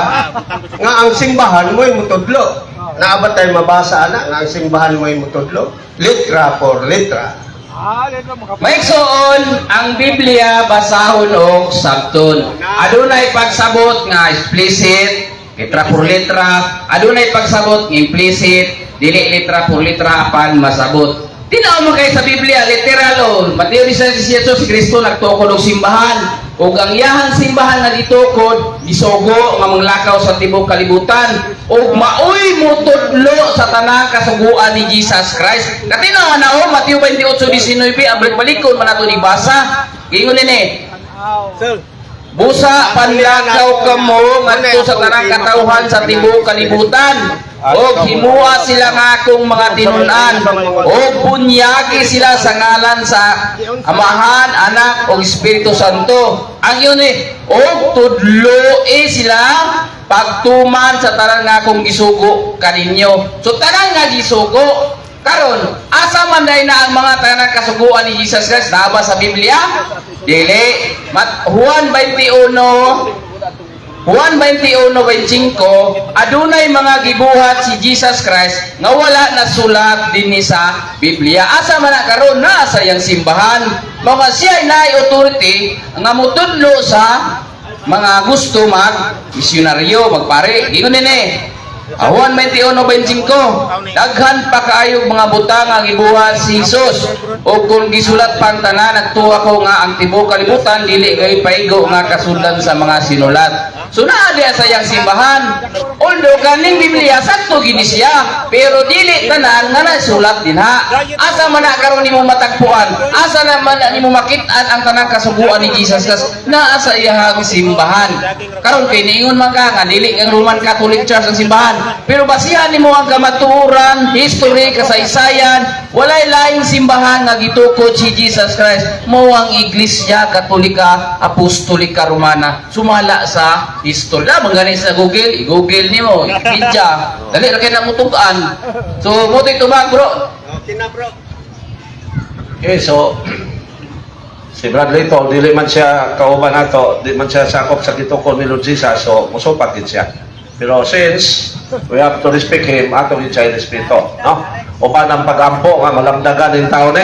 nga ang simbahan mo'y mutudlo. Naaba tayo mabasa ana nga ang simbahan mo'y mutudlo litra por litra. Maigsoon ang Biblia basahon og sabton. Adunay pagsabot nga explicit, litra por litra. Adunay pagsabot nga implicit, dili litra por litra apan masabot. Tinaw mo kay sa Biblia literal on. Mateo 16 si Jesus Kristo nagtukod og simbahan. Ug ang iyahang simbahan nga gitukod, gisugo nga manglakaw sa tibuok kalibutan ug maoy mutudlo sa tanang kasuguan ni Jesus Christ. Katinaw na o Mateo 28:19 abalik-balikon man nato ni basa. Ingon ni busa panlakaw kamo ngadto sa tanang katawhan sa tibuok kalibutan ug himua sila nga akong mga tinun-an ug bunyagi sila sa ngalan sa Amahan, Anak ug Espiritu Santo. Ang yun ug tudloi sila pagtuman sa tanan nga akong gisugo kaninyo. So tanan nga gisugo karon asa man day na ang mga tanan kasuguan ni Jesus Christ naba sa Biblia? Dili. Juan 21:25 adunay mga gibuhat si Jesus Christ nga wala na sulat dinhi sa Biblia. Asa man na karon na sa iyang simbahan mga siya nay authority nga mutudlo sa mga gusto mag misyonaryo magpare. Ingon ni Juan 21:25 daghan pa kaayog mga butang ang gibuhat si Jesus o kung gisulat pang tanan nagtuwa ko nga ang tibuok kalibutan dili kay paigo nga kasundan sa mga sinulat. So naa diya sa iyang simbahan although kaning Biblia sakto gini siya pero dili tanan nga nasulat dinha. Asa man na karon nimo matagpuan, asa naman nimo makit-an ang tanang kasuguan ni Jesus Christ naa sa iyang simbahan. Karon kay niingon man ka nga dili ang Roman Catholic Church ang simbahan pero basihan nimo ang kamatuoran, history, kasaysayan, walay laing simbahan nga gitukod si Jesus Christ mao ang Iglesia Katolika Apostolika Romana. Sumala sa history. Mangani sa Google, i-Google nimo, Wikipedia. Dali ra kay na mutugan. So mo tay tubag bro. Okay na bro. Okay, so si Brad Lito, dili man siya kauban nato, di man siya sakop sa gitukod ni Lord Jesus, so musupat gid siya. Pero since we have to respect him, ato gid siya respeto, no? uban ang pag-ampo nga malamdagan ng taon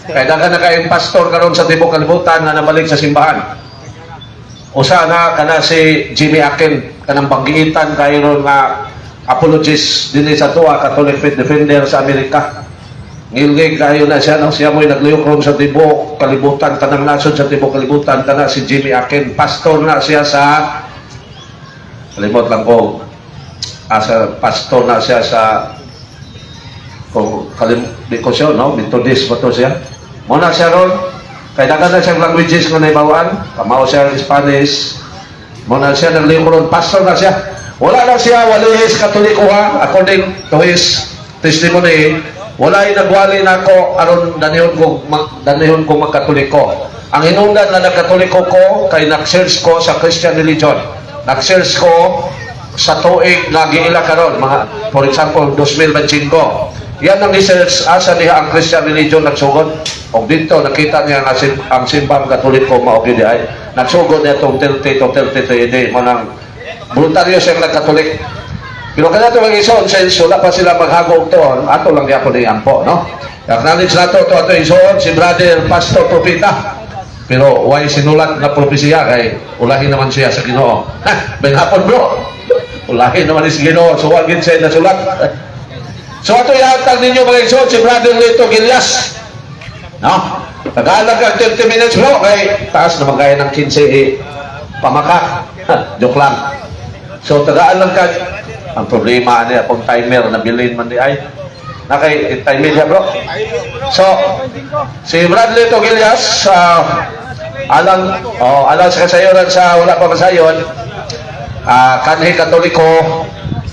kaya dagan na kayong pastor karon sa tibok kalibutan na nabalik sa simbahan. Usa na kana si Jimmy Akin kanang panggiitan kayo ron nga apologist dinhi sa tuwa Catholic Faith Defender sa Amerika. Ngilgig kayo na siya nang siya mo'y nagluyok ron sa tibok kalibutan, tanang nasod sa tibok kalibutan, kana si Jimmy Akin. Pastor na siya sa kalimot lang ko asa pastor na siya sa kung di ko siya, no? Methodist ba to siya? Muna siya ron, kaya dagan na siyang languages kung naibawaan, kamao siya Spanish, muna siya nagliyong ron, pastor na siya. Wala lang siya, walihis katoliko ha, according to his testimony, wala yung nagwali na ako, aron danihon ko magkatoliko. Ang hinungdan na nagkatoliko ko, kay nag-search ko sa Christian religion. Nag-search ko sa tuig na giila karon, mga, for example, 2025. Yan ang research asa niya ang Christian religion nagsugod. O dito nakita niya nga ang simbang katoliko maogi di ay nagsugod niya itong 30 to 33 day manang voluntaryo siyang nagkatolik. Pero kaya ito ang ison since wala pa sila maghagog to, ato lang yapon ni ampo, no? Acknowledge na to ato ison si brother pastor propita. Pero why sinulat na propesya kay ulahin naman siya sa Ginoo. Ben hapon bro. Ulahin naman si Ginoo, so wag gid siya nasulat. So ato ihatag ninyo mga isod si Brother Lito Gilias. No? Nag-aalag ang 30 minutes bro. Kay taas na magaya ng 15 pamakak. Joke lang. So tagaan lang ka. Ang problema niya kung timer na bilhin man di ay. Nakay timer niya bro. So si Brother Lito Gilias alang sa kasayoran sa wala pa masayon kanhi katoliko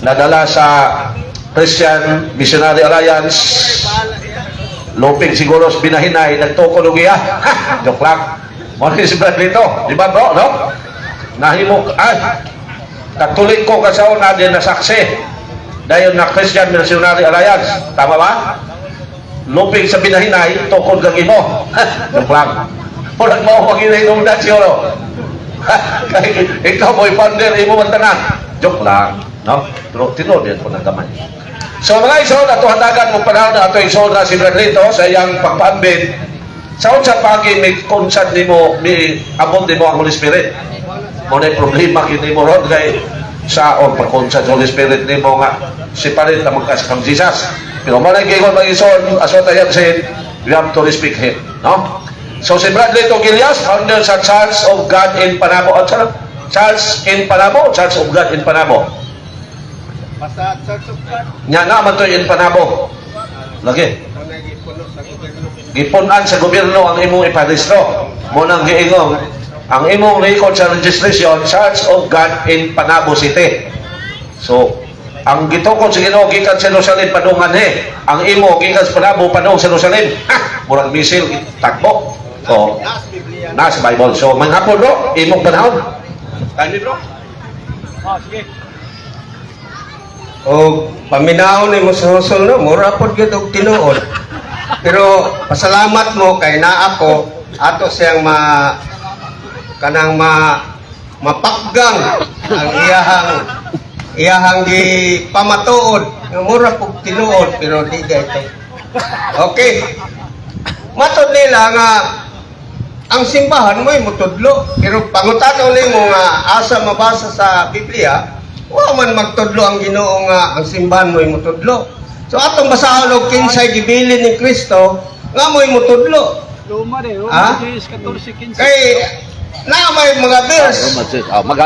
nadala sa Christian Missionary Alliance luping siguro sa binahinay nagtukol og iya. Joke lang. Muna si Brad dito di ba bro, no? Nahimok Katolik ko kasaon na din na saksi dayon na Christian Missionary Alliance, tama ba? Luping sa binahinay tukol kag imo. Joke lang. Muna mo maghinay na siguro. Ikaw mo'y founder imo man tanan. Joke lang, no? Pero tinod yan po ng kamay. So mga isod, ato hatagan mong panahon na ato isod na si Bradlito sa iyang pagpaambin. Sa unsa pagi may konsad ni mo, may abot ni mo ang Holy Spirit. Muna yung problema kini mo ron kay sa pagkonsad Holy Spirit ni mo nga separate na magkasakang Jesus. Pero muna yung kikon mga isod, aso tayo said, we have to respect Him. No? So si Bradlito Gilias, founder sa Church of God in Panabo. Church in Panabo, Church of God in Panabo. Basta Church of God. Nya naman to in Panabo. Lagi. Gipunan sa gobyerno ang imong iparehistro. Munang giingong ang imong record sa registration Church of God in Panabo City. So ang gitukod sa Ginoo gikan sa Jerusalem padungan ang imo gikan sa Panabo padung sa Jerusalem. Murag misil takbo. So nas Bible. So manghapon bro, imong panahon. Kani bro? Sige. O paminaw ni mo sa husol no, mura pod gyud og tinuod. Pero pasalamat mo kay naa ako ato siyang mapakgang ang iyahang gi pamatuod. Mura pod tinuod pero di ito. Okay. Matod nila nga ang simbahan mo'y mutudlo, pero pangutanaw nimo nga asa mabasa sa Biblia, wa man magtudlo ang Ginoo nga ang simbahan mo'y mutudlo. So atong basahon og kinsay gibilin ni Kristo nga mo'y mutudlo. Luma de, Ha? 14-15. Kay na may mga verse.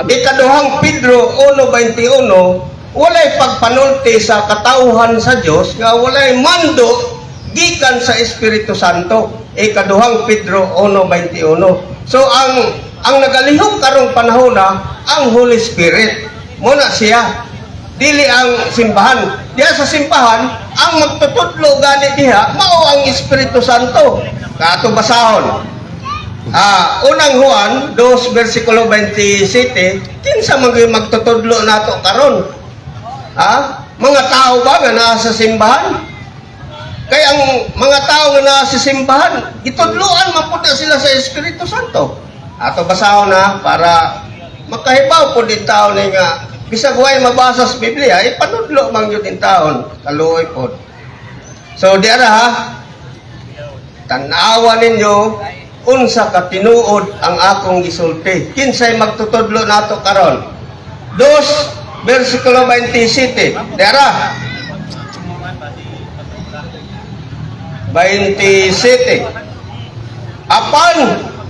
Ikaduhang Pedro 1:21, walay pagpanulti sa katauhan sa Dios nga walay mando gikan sa Espiritu Santo. Ikaduhang Pedro 1:21. So ang nagalihok karong panahon na ang Holy Spirit. Muna siya, dili ang simbahan. Diya sa simbahan, ang magtutudlo gani diha, mao ang Espiritu Santo. Kato basahon. Unang Juan 2 versikulo 27, kinsa magtutudlo nato karon? Mga tao ba nga naa sa simbahan? Kaya ang mga tao nga naa sa simbahan, gitudloan maputa sila sa Espiritu Santo. Ato basahon na para makahibaw po din tao ni nga bisag way mabasa sa Biblia, ipanudlo man yun din taon, kaluoy po. So di ara ha, tanawa ninyo unsa ka tinuod ang akong gisulti. Kinsay magtutudlo nato karon? 2 versikulo 27. Di ara. 27. Apan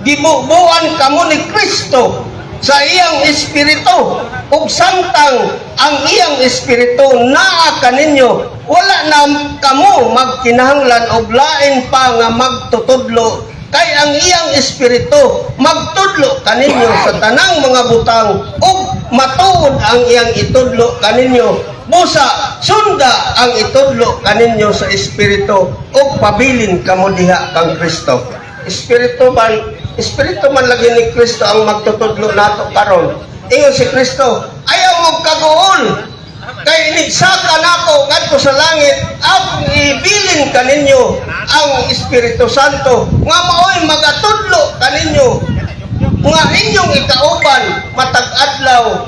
gibubuan kamo ni Kristo sa iyang espiritu ug samtang ang iyang espiritu naa kaninyo, wala na kamo magkinahanglan og lain pa nga magtutudlo, kay ang iyang espiritu magtudlo kaninyo sa tanang mga butang ug matuod ang iyang itudlo kaninyo. Busa sunda ang itudlo kaninyo sa espiritu ug pabilin kamo diha kang Kristo. Espiritu man lagi ni Kristo ang magtutudlo nato karon. Ingon si Kristo, ayaw mo kagool. Kay nigsaka nako ngadto sa langit, akong ibilin kaninyo ang Espiritu Santo nga maoy magatudlo kaninyo nga inyong ikauban matag adlaw.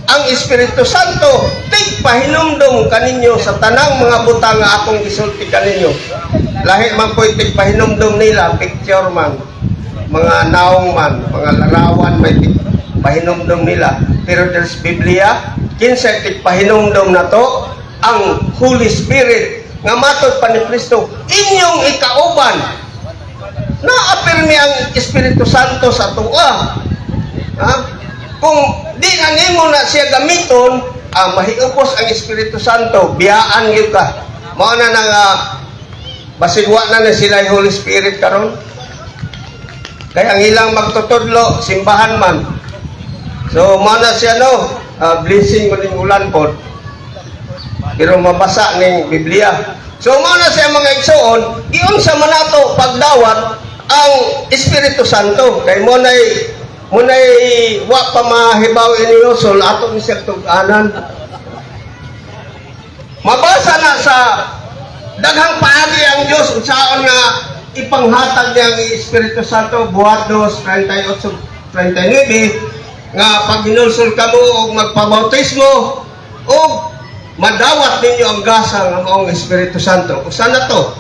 Ang Espiritu Santo tigpahinumdom kaninyo sa tanang mga butang nga akong gisulti kaninyo. Lahi man ko'y tigpahinumdom nila, picture man, mga naong man, mga larawan may tigpahinumdom nila. Pero there's Biblia, kinsay tigpahinumdom na to, ang Holy Spirit nga matod pa ni Kristo inyong ikauban. Naapirmi ang Espiritu Santo sa tuwa. Ha? Kung di na nimo na siya gamiton, mahiupos ang Espiritu Santo, biyaan gyud ka. Mao na nang basigwa na sila yung Holy Spirit karon. Kaya ang ilang magtutudlo simbahan man. So mao na siya no, blessing mo ning ulan pod. Pero mabasa ning Biblia. So mao na siya mga igsoon, giunsa man nato pagdawat ang Espiritu Santo. Kay mo nay wa pa mahibaw ini usol ato ni siya tug-anan. Mabasa na sa daghang paagi ang Dios unsaon nga ipanghatag niya ang Espiritu Santo. Buhat 2:38-39 nga pag hinulsol kamo og magpabautismo og madawat ninyo ang gasa nga maong Espiritu Santo. Usa na to.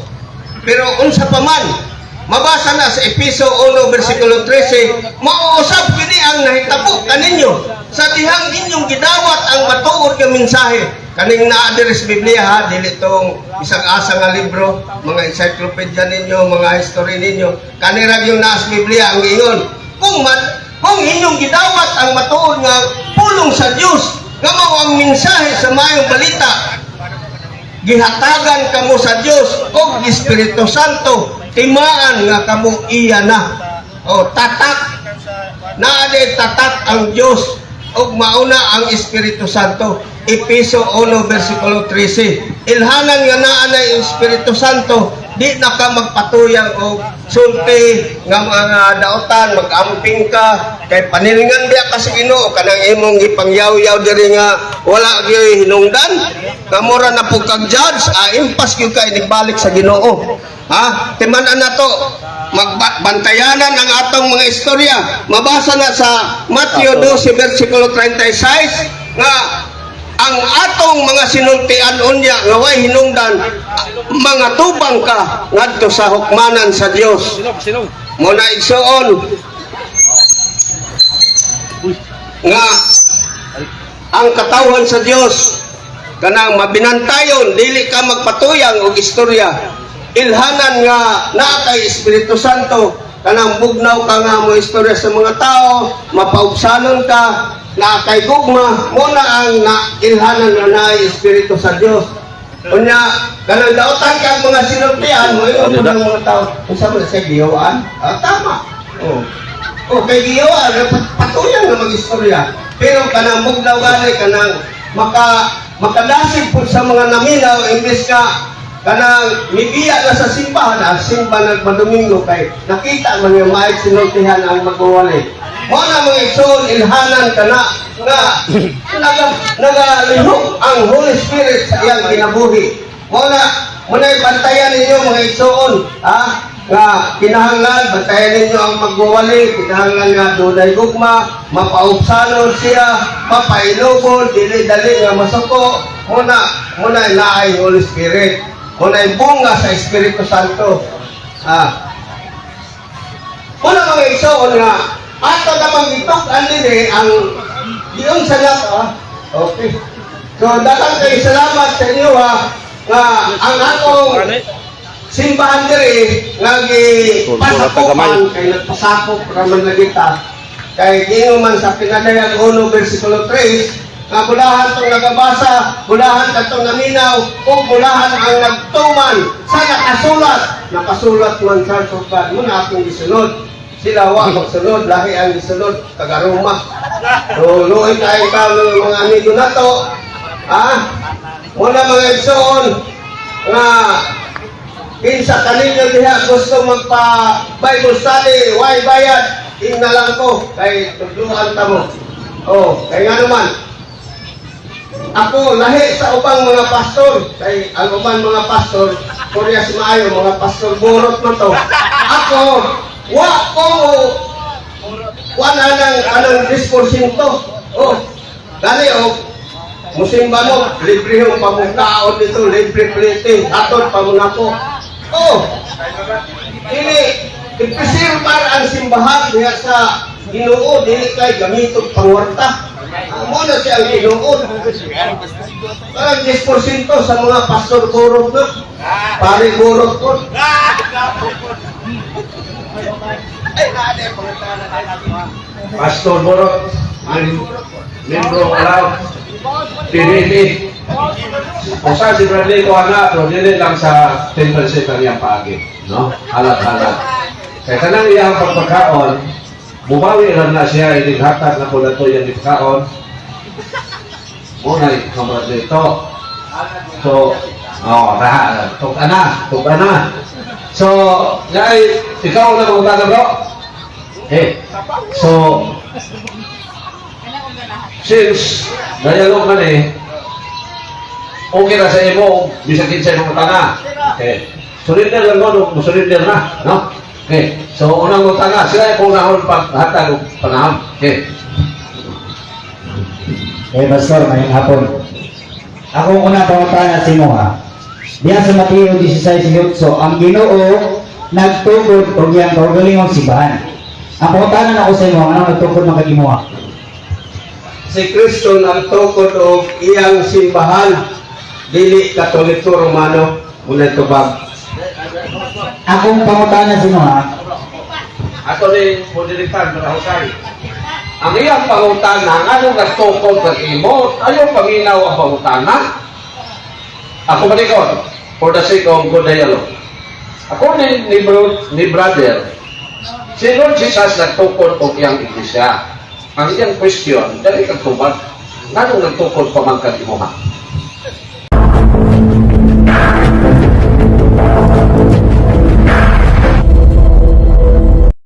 Pero unsa pa man, mabasa na sa Efeso 1:13, mauusab kini ang nahitabo kaninyo sa dihang inyong gidawat ang matuod nga mensahe. Kaning naa diri sa Biblia ha, dili tong isang asa nga libro, mga encyclopedia ninyo, mga history ninyo. Kanira yung naa sa Biblia ang ingon, kung inyong gidawat ang matuod nga pulong sa Dios, nga mao ang mensahe sa mayong balita, gihatagan kamo sa Dios og Espiritu Santo, timaan nga kamo iya na. O tatak, naa day tatak ang Dios og mauna ang Espiritu Santo. Efeso 1:13. Ilhanan nga naa na Espiritu Santo, di na ka magpatuyang og sulti nga mga daotan, mag-amping ka kay paniringan diya ka sa Ginoo kanang imong ipangyaw-yaw diri nga wala gyud hinungdan. Kamura na pug kag judge, impas gyud ka inibalik sa Ginoo. Ha? Timan-an nato magbantayanan ang atong mga istorya. Mabasa na sa Mateo 12:36 nga ang atong mga sinultian unya nga way hinungdan, mga tubang ka ngadto sa hukmanan sa Dios. Mo na igsoon nga ang katawhan sa Dios kanang mabinantayon, dili ka magpatuyang og istorya. Ilhanan nga naa kay Espiritu Santo, kanang bugnaw ka nga mo istorya sa mga tao, mapaubsanon ka, na kay gugma mo na ang ilhanan nga naay Espiritu sa Dios. Unya kanang daotan kang mga sinultian mo yung mga tao unsa man sa giyawaan, tama. Kay giyawaan patuyan nga mag-istorya, pero kanang bugnaw gani kanang makadasig pud sa mga naminaw imbes ka kanang mibiya na sa simbahan, simba nagmadomingo kay nakita man yung maayong sinultihan ang magwawali. Mo na mga igsoon, ilhanan ka na nga nagalihok ang Holy Spirit sa iyang kinabuhi. Mo na bantayan ninyo mga igsoon, nga kinahanglan, bantayan ninyo ang magwawali, kinahanglan nga dunay gugma, mapaubsanon siya, mapailubol, dili-dali nga masuko. Mo na naay Holy Spirit. Muna bunga sa Espiritu Santo. Muna mga igsoon nga, ato namang itok nini ang diyon sa nato. Okay. So, daghang kayo salamat sa inyo nga ang akong simbahan diri nga gipasakupan kay nagpasakop raman na kita kay ginuman sa pinadayag 1 versikulo 3 nga bulahan tong nagabasa, bulahan katong naminaw, o bulahan ang nagtuman sa nakasulat man sa sukat mo na akong gisunod. Sila wa magsunod, lahi ang gisunod, kagaruma. So, luoy kayo ng mga amigo na to. Muna mga igsoon nga kinsa kaninyo diha gusto magpa-Bible study, why bayad? Na lang ko, kay tudluan ta mo. Kay nga naman, ako lahi sa ubang mga pastor, kay ang ubang mga pastor, Korea si maayo, mga pastor burot man to. Ako, wala nang 10%. Dali musimba mo, libre yung pamungkaon dito, libre plating, atod pa muna po. Ipisir para ang simbahan diya sa Ginoo, dili kay gamitong pangwarta. Muna siya ang Ginoo. Parang 10% sa mga pastor burot na. Pari burot po. Pastor Borot, membro alaw, PDP. Kung saan si Bradley ko pero dili lang sa 10% ang iyang paagi. No? Halat-halat. Kaya kanang iyang pagpagkaon, bumawi lang na siya, itighatag na po na ito yung pagkaon. Unay, kamar dito. So, tuka na. So, ikaw na magutagan bro? So, since dialog man okay na sa imo, bisag kinsa imong tanga. Surrender lang mo, surrender na, no? So unang tanga, sila yung unahon paghatag og panahon. Pastor, ngayong hapon. Ako unang pangutana sa imo Diyan sa Mateo 16:8, ang Ginoo nagtugod og iyang kaugalingong simbahan. Ang pangutanan ako sa imo, anong nagtugod ng kagimuha? Si Kristo nagtukod og iyang simbahan, dili Katoliko Romano, muna tubag. Akong pangutanan sa imo Ato ni Moderitan, Marahusay. Ang iyang pangutana, anong nagtukod ng imo? Ayaw paminaw ang pangutana? Ako manikon, for the sake of good dialogue. Ako ni brother, si Lord Jesus nagtukod o iyang iglesia. Ang iyang question, dali kang tubag, anong nagtukod pa man kang imuha?